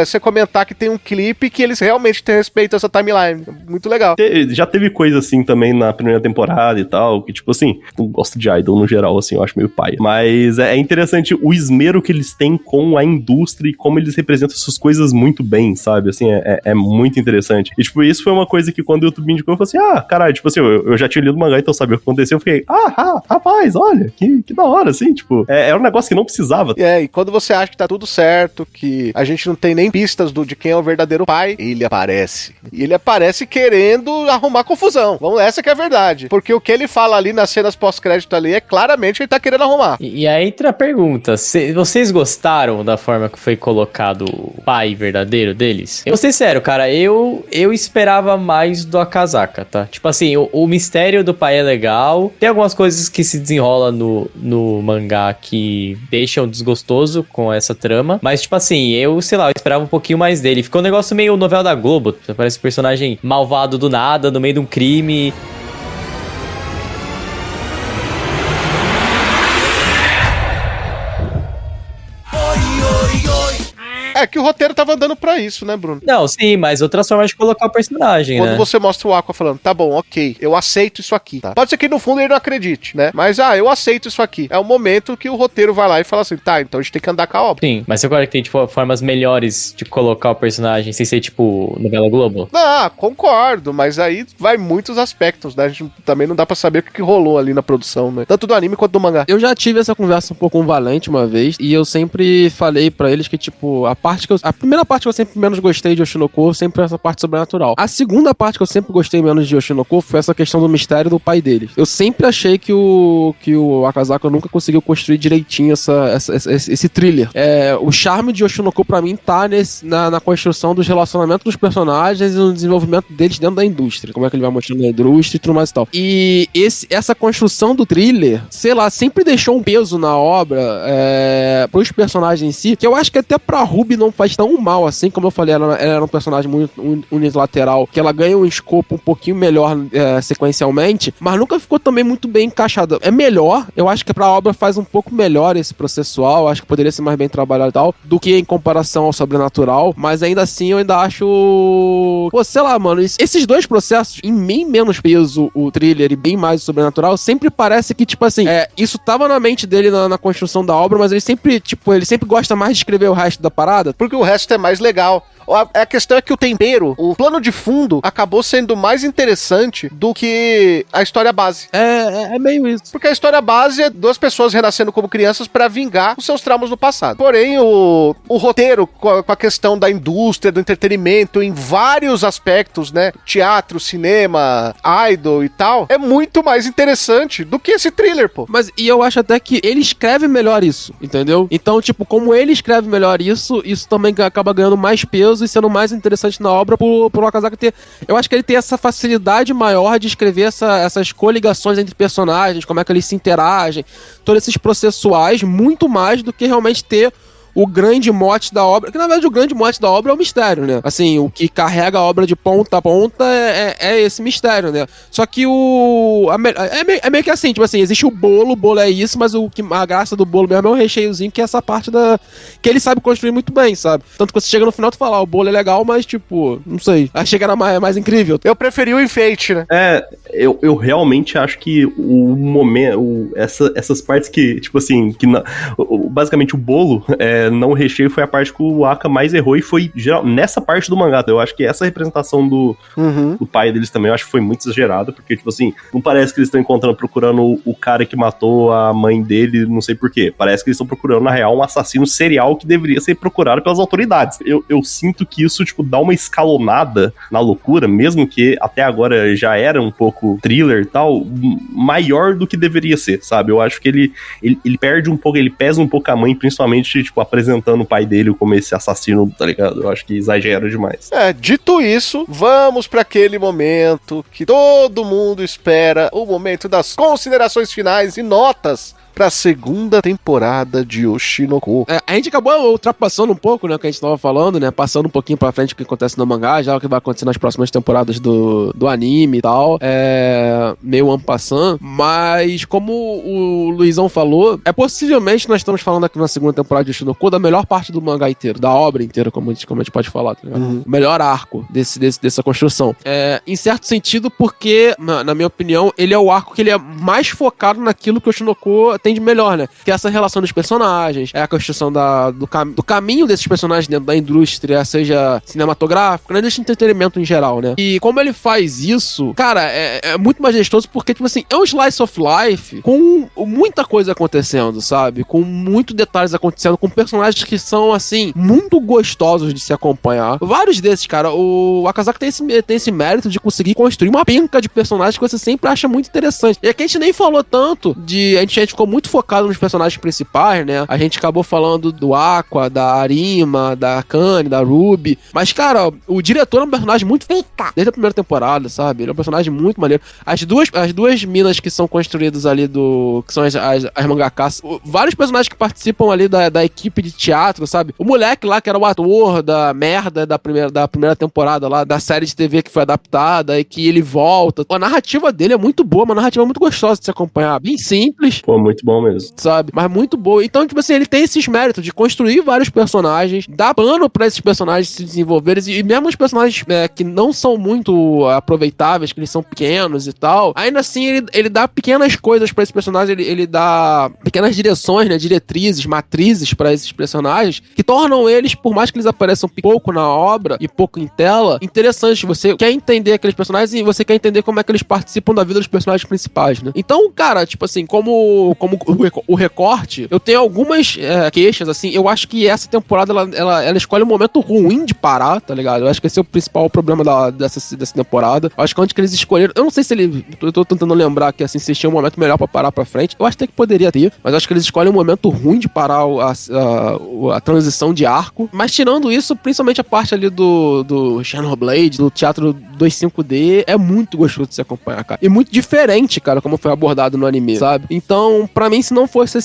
Speaker 1: você comentar que tem um clipe que eles realmente têm respeito a essa timeline. Muito legal.
Speaker 4: Já teve coisa assim também na primeira temporada e tal, que tipo assim, eu gosto de idol no geral, assim, eu acho meio paia. Mas é interessante o esmero que eles têm com a indústria e como eles representam essas coisas muito bem, sabe? Assim, é muito interessante. E tipo, isso foi uma coisa que quando o YouTube me indicou, eu falei assim, caralho, tipo assim, eu já tinha lido o mangá, então sabia o que aconteceu, eu fiquei, rapaz, olha, que da hora, assim, tipo, era um negócio que não precisava.
Speaker 1: E quando você acha que tá tudo certo, que a gente não tem nem pistas de quem é o verdadeiro pai, ele aparece. E ele aparece querendo arrumar confusão. Essa que é a verdade. Porque o que ele fala ali nas cenas pós-crédito ali é claramente ele tá querendo arrumar.
Speaker 2: E aí entra a pergunta, vocês gostaram da forma que foi colocado o pai verdadeiro deles? Eu vou ser sério, cara, eu esperava mais do Akazaka, tá? Tipo assim, o mistério do pai é legal, tem algumas coisas que se desenrola no mangá que deixam desgostoso com essa trama, mas tipo assim, eu esperava um pouquinho mais dele. Ficou um negócio meio novela da Globo, parece um personagem malvado do nada, no meio de um crime.
Speaker 1: É que o roteiro tava andando pra isso, né, Bruno?
Speaker 2: Não, sim, mas outras formas de colocar o personagem,
Speaker 1: Quando
Speaker 2: né?
Speaker 1: você mostra o Aqua falando, tá bom, ok, eu aceito isso aqui, tá? Pode ser que no fundo ele não acredite, né? Mas, eu aceito isso aqui. É o momento que o roteiro vai lá e fala assim, tá, então a gente tem que andar com a obra.
Speaker 2: Sim, mas você concorda que tem, tipo, formas melhores de colocar o personagem sem ser, tipo, novela Globo?
Speaker 1: Ah, concordo, mas aí vai muitos aspectos, né? A gente também não dá pra saber o que rolou ali na produção, né? Tanto do anime quanto do mangá.
Speaker 3: Eu já tive essa conversa um pouco com o Valente uma vez, e eu sempre falei pra eles que, tipo, a primeira parte que eu sempre menos gostei de Oshinoko sempre foi essa parte sobrenatural. A segunda parte que eu sempre gostei menos de Oshinoko foi essa questão do mistério do pai deles. Eu sempre achei que o Akazaka nunca conseguiu construir direitinho esse thriller. O charme de Oshinoko pra mim tá na construção dos relacionamentos dos personagens e no desenvolvimento deles dentro da indústria. Como é que ele vai mostrando a indústria e tudo mais e tal. E essa construção do thriller, sei lá, sempre deixou um peso na obra pros personagens em si, que eu acho que até pra Ruby não faz tão mal assim, como eu falei, ela era um personagem muito unilateral, que ela ganha um escopo um pouquinho melhor sequencialmente, mas nunca ficou também muito bem encaixada. É melhor, eu acho que pra obra faz um pouco melhor esse processual, acho que poderia ser mais bem trabalhado e tal, do que em comparação ao sobrenatural, mas ainda assim eu ainda acho... Pô, sei lá, mano, esses dois processos, em bem menos peso o thriller e bem mais o sobrenatural, sempre parece que, tipo assim, isso tava na mente dele na construção da obra, mas ele sempre gosta mais de escrever o resto da parada.
Speaker 1: Porque o resto é mais legal. A questão é que o tempero, o plano de fundo, acabou sendo mais interessante do que a história base.
Speaker 3: É meio isso.
Speaker 1: Porque a história base é duas pessoas renascendo como crianças pra vingar os seus traumas do passado. Porém, o roteiro, com a questão da indústria, do entretenimento, em vários aspectos, né? Teatro, cinema, idol e tal, é muito mais interessante do que esse thriller, pô.
Speaker 3: Mas, e eu acho até que ele escreve melhor isso, entendeu? Então, tipo, como ele escreve melhor isso também acaba ganhando mais peso e sendo mais interessante na obra por Akazaka ter... Eu acho que ele tem essa facilidade maior de escrever essas coligações entre personagens, como é que eles se interagem, todos esses processuais, muito mais do que realmente ter o grande mote da obra, que na verdade o grande mote da obra é o mistério, né? Assim, o que carrega a obra de ponta a ponta é esse mistério, né? Só que é meio que assim, tipo assim, existe o bolo é isso, mas a graça do bolo mesmo é o recheiozinho, que é essa parte que ele sabe construir muito bem, sabe? Tanto que você chega no final e fala, o bolo é legal, mas tipo, não sei, aí chega na mais incrível.
Speaker 1: Eu preferi o enfeite, né?
Speaker 4: Eu realmente acho que o momento, essas partes que, tipo assim, basicamente o bolo, não recheio, foi a parte que o Aka mais errou e foi nessa parte do mangá. Eu acho que essa representação do pai deles também, eu acho que foi muito exagerada, porque, tipo assim, não parece que eles estão procurando o cara que matou a mãe dele, não sei porquê. Parece que eles estão procurando, na real, um assassino serial que deveria ser procurado pelas autoridades. Eu sinto que isso, tipo, dá uma escalonada na loucura, mesmo que até agora já era um pouco thriller e tal, maior do que deveria ser, sabe? Eu acho que ele perde um pouco, ele pesa um pouco a mãe, principalmente, tipo, apresentando o pai dele como esse assassino, tá ligado? Eu acho que exagera demais.
Speaker 1: Dito isso, vamos pra aquele momento que todo mundo espera, o momento das considerações finais e notas pra segunda temporada de Oshinoko.
Speaker 3: A gente acabou ultrapassando um pouco, né, o que a gente tava falando, né, passando um pouquinho pra frente o que acontece no mangá, já o que vai acontecer nas próximas temporadas do anime e tal, meio en passant, mas como o Luizão falou, possivelmente nós estamos falando aqui na segunda temporada de Oshinoko da melhor parte do mangá inteiro, da obra inteira, como a gente pode falar, tá ligado? O melhor arco dessa construção. Em certo sentido, porque, na minha opinião, ele é o arco que ele é mais focado naquilo que o Oshinoko tem de melhor, né? Que é essa relação dos personagens, a construção do caminho desses personagens dentro da indústria, seja cinematográfica, né? Desse entretenimento em geral, né? E como ele faz isso, cara, é muito majestoso porque, tipo assim, é um slice of life com muita coisa acontecendo, sabe? Com muitos detalhes acontecendo, com personagens que são, assim, muito gostosos de se acompanhar. Vários desses, cara, o Akazaka tem esse mérito de conseguir construir uma penca de personagens que você sempre acha muito interessante. E aqui a gente nem falou tanto a gente ficou muito muito focado nos personagens principais, né? A gente acabou falando do Aqua, da Arima, da Akane, da Ruby. Mas, cara, o diretor é um personagem muito fica desde a primeira temporada, sabe? Ele é um personagem muito maneiro. As duas minas que são construídas ali que são as mangakas, vários personagens que participam ali da equipe de teatro, sabe? O moleque lá, que era o ator da merda da primeira temporada lá, da série de TV que foi adaptada e que ele volta. A narrativa dele é muito boa, uma narrativa muito gostosa de se acompanhar. Bem simples.
Speaker 4: Pô, muito bom mesmo.
Speaker 3: Sabe? Mas muito boa. Então, tipo assim, ele tem esses méritos de construir vários personagens, dar pano pra esses personagens se desenvolverem, e mesmo os personagens que não são muito aproveitáveis, que eles são pequenos e tal, ainda assim ele dá pequenas coisas pra esses personagens, ele dá pequenas direções, né, diretrizes, matrizes pra esses personagens, que tornam eles, por mais que eles apareçam pouco na obra e pouco em tela, interessantes. Você quer entender aqueles personagens e você quer entender como é que eles participam da vida dos personagens principais, né? Então, cara, tipo assim, como o recorte, eu tenho algumas queixas, assim, eu acho que essa temporada, ela escolhe um momento ruim de parar, tá ligado? Eu acho que esse é o principal problema dessa temporada. Eu acho que onde que eles escolheram, eu não sei se eu tô tentando lembrar que, assim, se tinha um momento melhor pra parar pra frente, eu acho até que poderia ter, mas eu acho que eles escolhem um momento ruim de parar a transição de arco, mas tirando isso, principalmente a parte ali do Xenoblade, do teatro 2.5D, é muito gostoso de se acompanhar, cara. E muito diferente, cara, como foi abordado no anime, sabe? Então, pra mim, se não fosse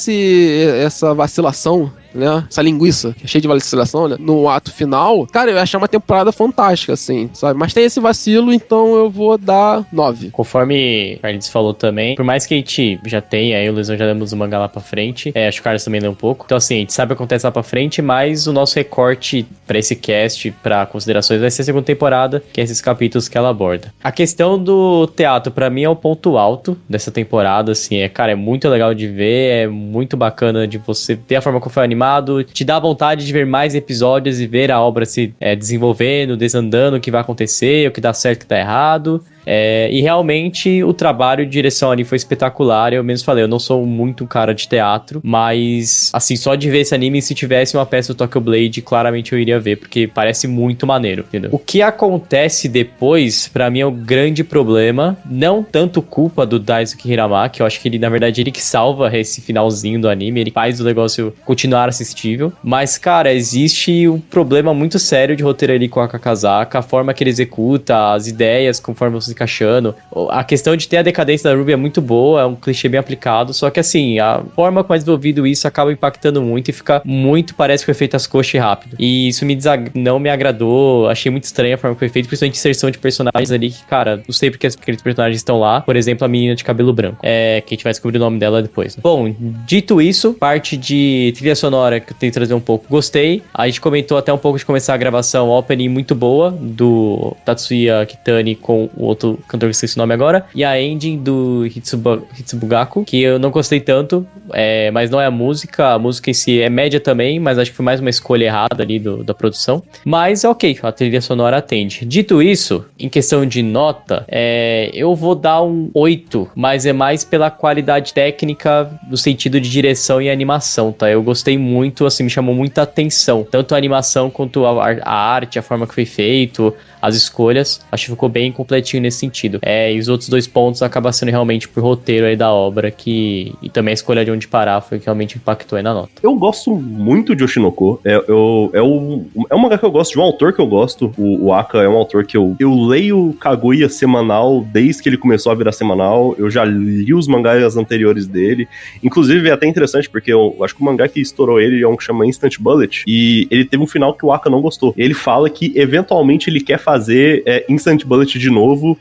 Speaker 3: essa vacilação, né, essa linguiça, que é cheia de vacilação, né, no ato final, cara, eu ia achar uma temporada fantástica, assim, sabe? Mas tem esse vacilo, então eu vou dar 9.
Speaker 2: Conforme o Carlos falou também, por mais que a gente já tenha, aí o Luizão já demos o mangá lá pra frente, acho que o Carlos também leu um pouco, então assim, a gente sabe o que acontece lá pra frente, mas o nosso recorte pra esse cast, pra considerações, vai ser a segunda temporada, que é esses capítulos que ela aborda. A questão do teatro, pra mim, é o ponto alto dessa temporada, assim, cara, é muito legal de ver, é muito bacana de você ter a forma como foi animado, te dá vontade de ver mais episódios e ver a obra se desenvolvendo, desandando, o que vai acontecer, o que dá certo, o que dá errado. E realmente o trabalho de direção ali foi espetacular. Eu mesmo falei, eu não sou muito um cara de teatro, mas assim, só de ver esse anime, se tivesse uma peça do Tokyo Blade, claramente eu iria ver, porque parece muito maneiro, entendeu? O que acontece depois, pra mim, é o grande problema, não tanto culpa do Daisuke Hiramaki, eu acho que ele, na verdade, ele que salva esse finalzinho do anime, ele faz o negócio continuar assistível, mas, cara, existe um problema muito sério de roteiro ali com a Kakazaka, a forma que ele executa, as ideias, conforme você encaixando. A questão de ter a decadência da Ruby é muito boa, é um clichê bem aplicado, só que assim, a forma como é desenvolvido isso acaba impactando muito e fica muito, parece que foi feito às coxas e rápido. E isso não me agradou, achei muito estranho a forma que foi feito, principalmente inserção de personagens ali que, cara, não sei porque aqueles personagens estão lá. Por exemplo, a menina de cabelo branco, que a gente vai descobrir o nome dela depois. Bom, dito isso, parte de trilha sonora que eu tenho que trazer um pouco, gostei. A gente comentou até um pouco de começar a gravação, opening muito boa, do Tatsuya Kitani com o outro cantor que esqueci o nome agora, e a ending do Hitsubugaku, que eu não gostei tanto, mas não é a música em si é média também, mas acho que foi mais uma escolha errada ali da produção, mas ok, a trilha sonora atende. Dito isso, em questão de nota, eu vou dar um 8, mas é mais pela qualidade técnica no sentido de direção e animação, tá? Eu gostei muito, assim, me chamou muita atenção, tanto a animação quanto a arte, a forma que foi feito, as escolhas, acho que ficou bem completinho nesse sentido. E os outros dois pontos acabam sendo realmente pro roteiro aí da obra, e também a escolha de onde parar foi o que realmente impactou aí na nota.
Speaker 4: Eu gosto muito de Oshinoko. É um mangá que eu gosto, de um autor que eu gosto. O Aka é um autor que eu leio Kaguya semanal desde que ele começou a virar semanal. Eu já li os mangás anteriores dele. Inclusive, é até interessante, porque eu acho que o mangá que estourou ele é um que chama Instant Bullet, e ele teve um final que o Aka não gostou. Ele fala que, eventualmente, ele quer fazer Instant Bullet de novo,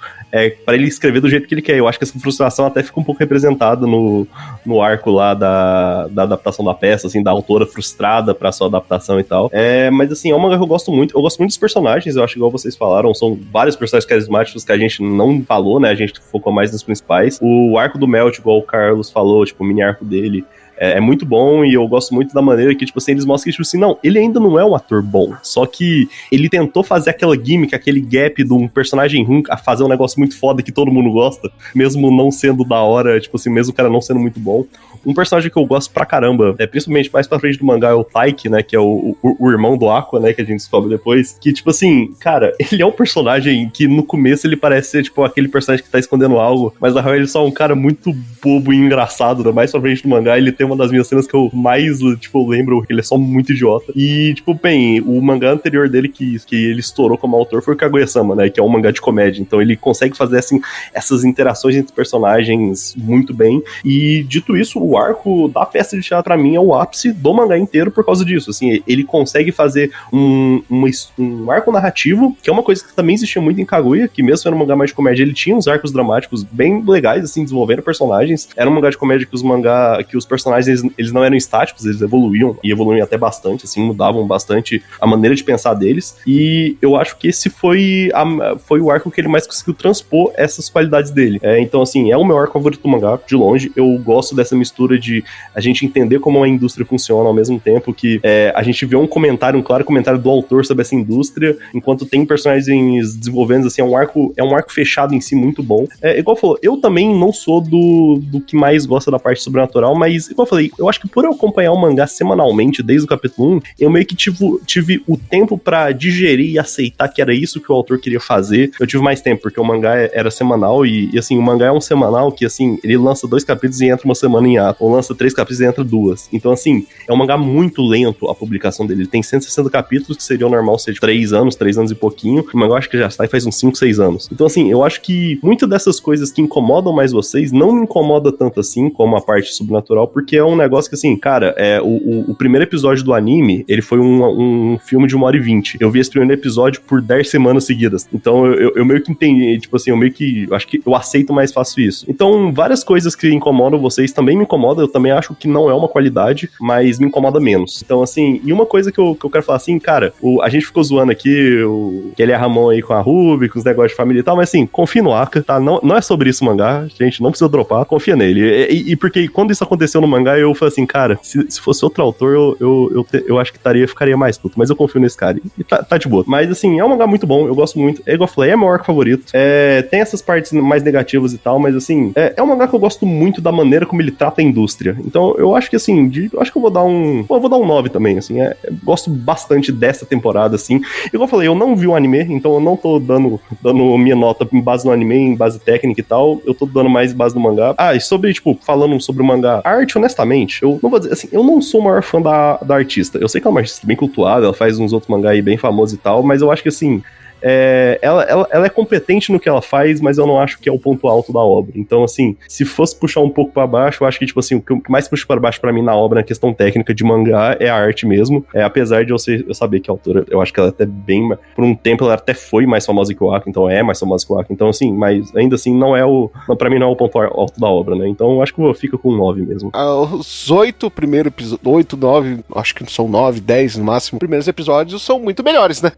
Speaker 4: pra ele escrever do jeito que ele quer. Eu acho que essa frustração até fica um pouco representada no arco lá da adaptação da peça, assim, da autora frustrada pra sua adaptação e tal. Mas assim, é uma que eu gosto muito. Eu gosto muito dos personagens, eu acho que, igual vocês falaram, são vários personagens carismáticos que a gente não falou, né? A gente focou mais nos principais. O arco do Melt, igual o Carlos falou, tipo, o mini arco dele, é muito bom, e eu gosto muito da maneira que, tipo assim, eles mostram que, tipo assim, não, ele ainda não é um ator bom, só que ele tentou fazer aquela gimmick, aquele gap de um personagem ruim a fazer um negócio muito foda que todo mundo gosta, mesmo não sendo da hora, tipo assim, mesmo o cara não sendo muito bom. Um personagem que eu gosto pra caramba, principalmente mais pra frente do mangá, é o Taiki, né, que é o irmão do Aqua, né, que a gente descobre depois, que, tipo assim, cara, ele é um personagem que no começo ele parece ser, tipo, aquele personagem que tá escondendo algo, mas na real ele é só um cara muito bobo e engraçado, né, mais pra frente do mangá, ele tem uma das minhas cenas que eu mais, tipo, lembro, que ele é só muito idiota. E, tipo, bem, o mangá anterior dele que ele estourou como autor foi o Kaguya-sama, né, que é um mangá de comédia, então ele consegue fazer, assim, essas interações entre personagens muito bem, e dito isso, o arco da peça de teatro pra mim é o ápice do mangá inteiro por causa disso, assim, ele consegue fazer um arco narrativo, que é uma coisa que também existia muito em Kaguya, que mesmo sendo um mangá mais de comédia, ele tinha uns arcos dramáticos bem legais, assim, desenvolvendo personagens. Era um mangá de comédia que os personagens, eles não eram estáticos, eles evoluíam, e evoluíam até bastante, assim, mudavam bastante a maneira de pensar deles, e eu acho que esse foi o arco que ele mais conseguiu transpor essas qualidades dele. Então, assim, é o meu arco favorito do mangá, de longe. Eu gosto dessa mistura de a gente entender como a indústria funciona, ao mesmo tempo que a gente vê um claro comentário do autor sobre essa indústria, enquanto tem personagens desenvolvendo, assim, é um arco fechado em si muito bom. Igual falou, eu também não sou do que mais gosta da parte sobrenatural, mas, igual eu falei, eu acho que por eu acompanhar o mangá semanalmente, desde o capítulo 1, eu meio que tive o tempo pra digerir e aceitar que era isso que o autor queria fazer. Eu tive mais tempo, porque o mangá era semanal, e assim, o mangá é um semanal que, assim, ele lança 2 capítulos e entra uma semana em ato, ou lança 3 capítulos e entra 2. Então, assim, é um mangá muito lento a publicação dele. Ele tem 160 capítulos, que seria o normal ser de 3 anos e pouquinho, mas eu acho que já sai faz uns 5, 6 anos. Então, assim, eu acho que muitas dessas coisas que incomodam mais vocês não me incomoda tanto assim, como a parte sobrenatural, porque é um negócio que, assim, cara, o primeiro episódio do anime, ele foi um filme de 1h20. Eu vi esse primeiro episódio por 10 semanas seguidas. Então, eu meio que entendi, tipo assim, eu acho que eu aceito mais fácil isso. Então, várias coisas que incomodam vocês também me incomodam, eu também acho que não é uma qualidade, mas me incomoda menos. Então, assim, e uma coisa que eu quero falar assim, cara, a gente ficou zoando aqui, que ele é Ramon aí com a Ruby, com os negócios de família e tal, mas assim, confia no Aka, tá? Não é sobre isso o mangá, gente, não precisa dropar, confia nele. E porque quando isso aconteceu no mangá, eu falei assim, cara, se fosse outro autor, eu acho que ficaria mais puto, mas eu confio nesse cara, e tá de boa. Mas assim, é um mangá muito bom, eu gosto muito, igual eu falei, é meu arco favorito, tem essas partes mais negativas e tal, mas assim, é um mangá que eu gosto muito da maneira como ele trata a indústria. Então, eu acho que assim, acho que eu vou dar um 9 também, assim, gosto bastante dessa temporada, assim. Igual eu falei, eu não vi o anime, então eu não tô dando minha nota em base no anime, em base técnica e tal, eu tô dando mais em base do mangá. E sobre, tipo, falando sobre o mangá, a arte, honestamente, eu não vou dizer, assim, eu não sou o maior fã da artista. Eu sei que ela é uma artista bem cultuada, ela faz uns outros mangá aí bem famosos e tal, mas eu acho que, assim, ela é competente no que ela faz, mas eu não acho que é o ponto alto da obra. Então, assim, se fosse puxar um pouco pra baixo, eu acho que, tipo assim, o que mais puxa pra baixo pra mim na obra, na questão técnica de mangá, é a arte mesmo. Apesar de eu saber que a autora, eu acho que ela até bem... Por um tempo, ela até foi mais famosa que o Aka, então é mais famosa que o Aka. Então, assim, mas ainda assim, pra mim não é o ponto alto da obra, né? Então, eu acho que eu fico com 9 mesmo.
Speaker 1: Os 8 primeiros episódios, 8, 9, acho que são 9, 10 no máximo, primeiros episódios são muito melhores, né?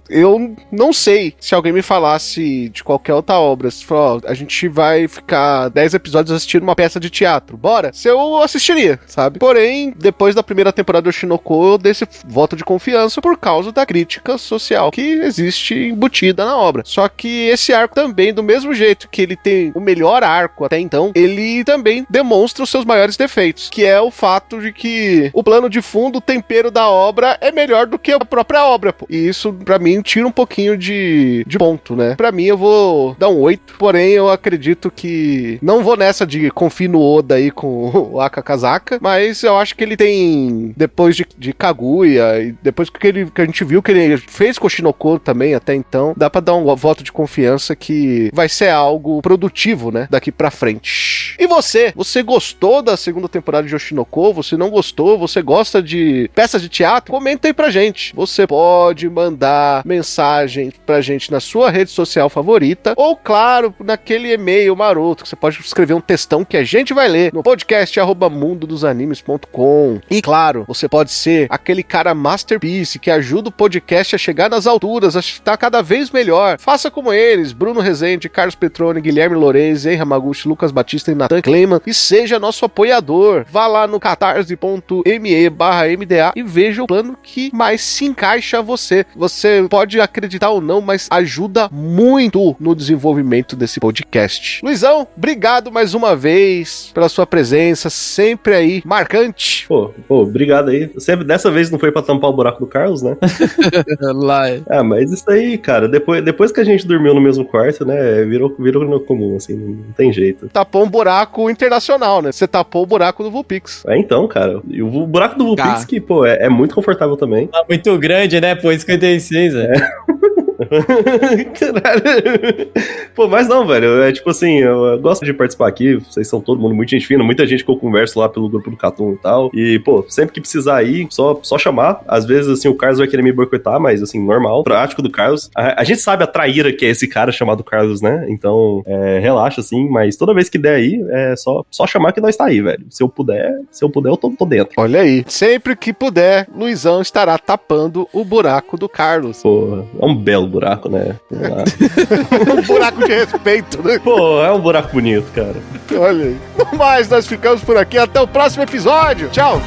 Speaker 1: Eu não sei se alguém me falasse de qualquer outra obra, se falou, a gente vai ficar 10 episódios assistindo uma peça de teatro, bora? Se eu assistiria, sabe? Porém, depois da primeira temporada do Shinoko, eu dei esse voto de confiança por causa da crítica social que existe embutida na obra. Só que esse arco também, do mesmo jeito que ele tem o melhor arco até então, ele também demonstra os seus maiores defeitos, que é o fato de que o plano de fundo, o tempero da obra é melhor do que a própria obra, pô. E isso, pra mim, tira um pouquinho de ponto, né? Pra mim, eu vou dar um 8, porém, eu acredito que não vou nessa de confio no Oda aí com o Aka Kazaka, mas eu acho que ele tem, depois de Kaguya, e depois que a gente viu que ele fez com o Shinoko também, até então, dá pra dar um voto de confiança que vai ser algo produtivo, né? Daqui pra frente. E você? Você gostou da segunda temporada de Oshinoko? Você não gostou? Você gosta de peças de teatro? Comenta aí pra gente. Você pode mandar mensagem pra gente na sua rede social favorita, ou claro, naquele e-mail maroto, que você pode escrever um textão que a gente vai ler no podcast@mundodosanimes.com. E claro, você pode ser aquele cara masterpiece que ajuda o podcast a chegar nas alturas, a estar cada vez melhor. Faça como eles, Bruno Rezende, Carlos Petroni, Guilherme Lourenço, Ei Hamaguchi, Lucas Batista e Nathan Kleiman, e seja nosso apoiador. Vá lá no catarse.me/MDA e veja o plano que mais se encaixa a você. Você pode acreditar ou não, mas ajuda muito no desenvolvimento desse podcast. Luizão, obrigado mais uma vez pela sua presença, sempre aí, marcante.
Speaker 4: Pô, obrigado aí. Dessa vez não foi pra tampar o buraco do Carlos, né?
Speaker 3: Lá.
Speaker 4: Ah, mas isso aí, cara, depois que a gente dormiu no mesmo quarto, né, virou no comum, assim, não tem jeito.
Speaker 1: Tapou um buraco internacional, né? Você tapou o buraco do Vulpix.
Speaker 4: Então, cara, e o buraco do Vulpix, que, pô, é muito confortável também.
Speaker 2: Tá muito grande, né? Pô, 56, velho.
Speaker 4: Caralho. Pô, mas não, velho. É tipo assim, eu gosto de participar aqui. Vocês são todo mundo muito gente fina. Muita gente que eu converso lá pelo grupo do Catum e tal. E, pô, sempre que precisar ir, só chamar. Às vezes, assim, o Carlos vai querer me boicotar, mas, assim, normal. Prático do Carlos. A gente sabe a traíra que é esse cara chamado Carlos, né? Então, relaxa, assim. Mas toda vez que der aí, é só chamar que nós tá aí, velho. Se eu puder, eu tô dentro.
Speaker 1: Olha aí. Sempre que puder, Luizão estará tapando o buraco do Carlos.
Speaker 4: Pô, é um belo buraco, né?
Speaker 1: Um buraco de respeito, né?
Speaker 4: Pô, é um buraco bonito, cara.
Speaker 1: Olha aí. No mais, nós ficamos por aqui. Até o próximo episódio. Tchau.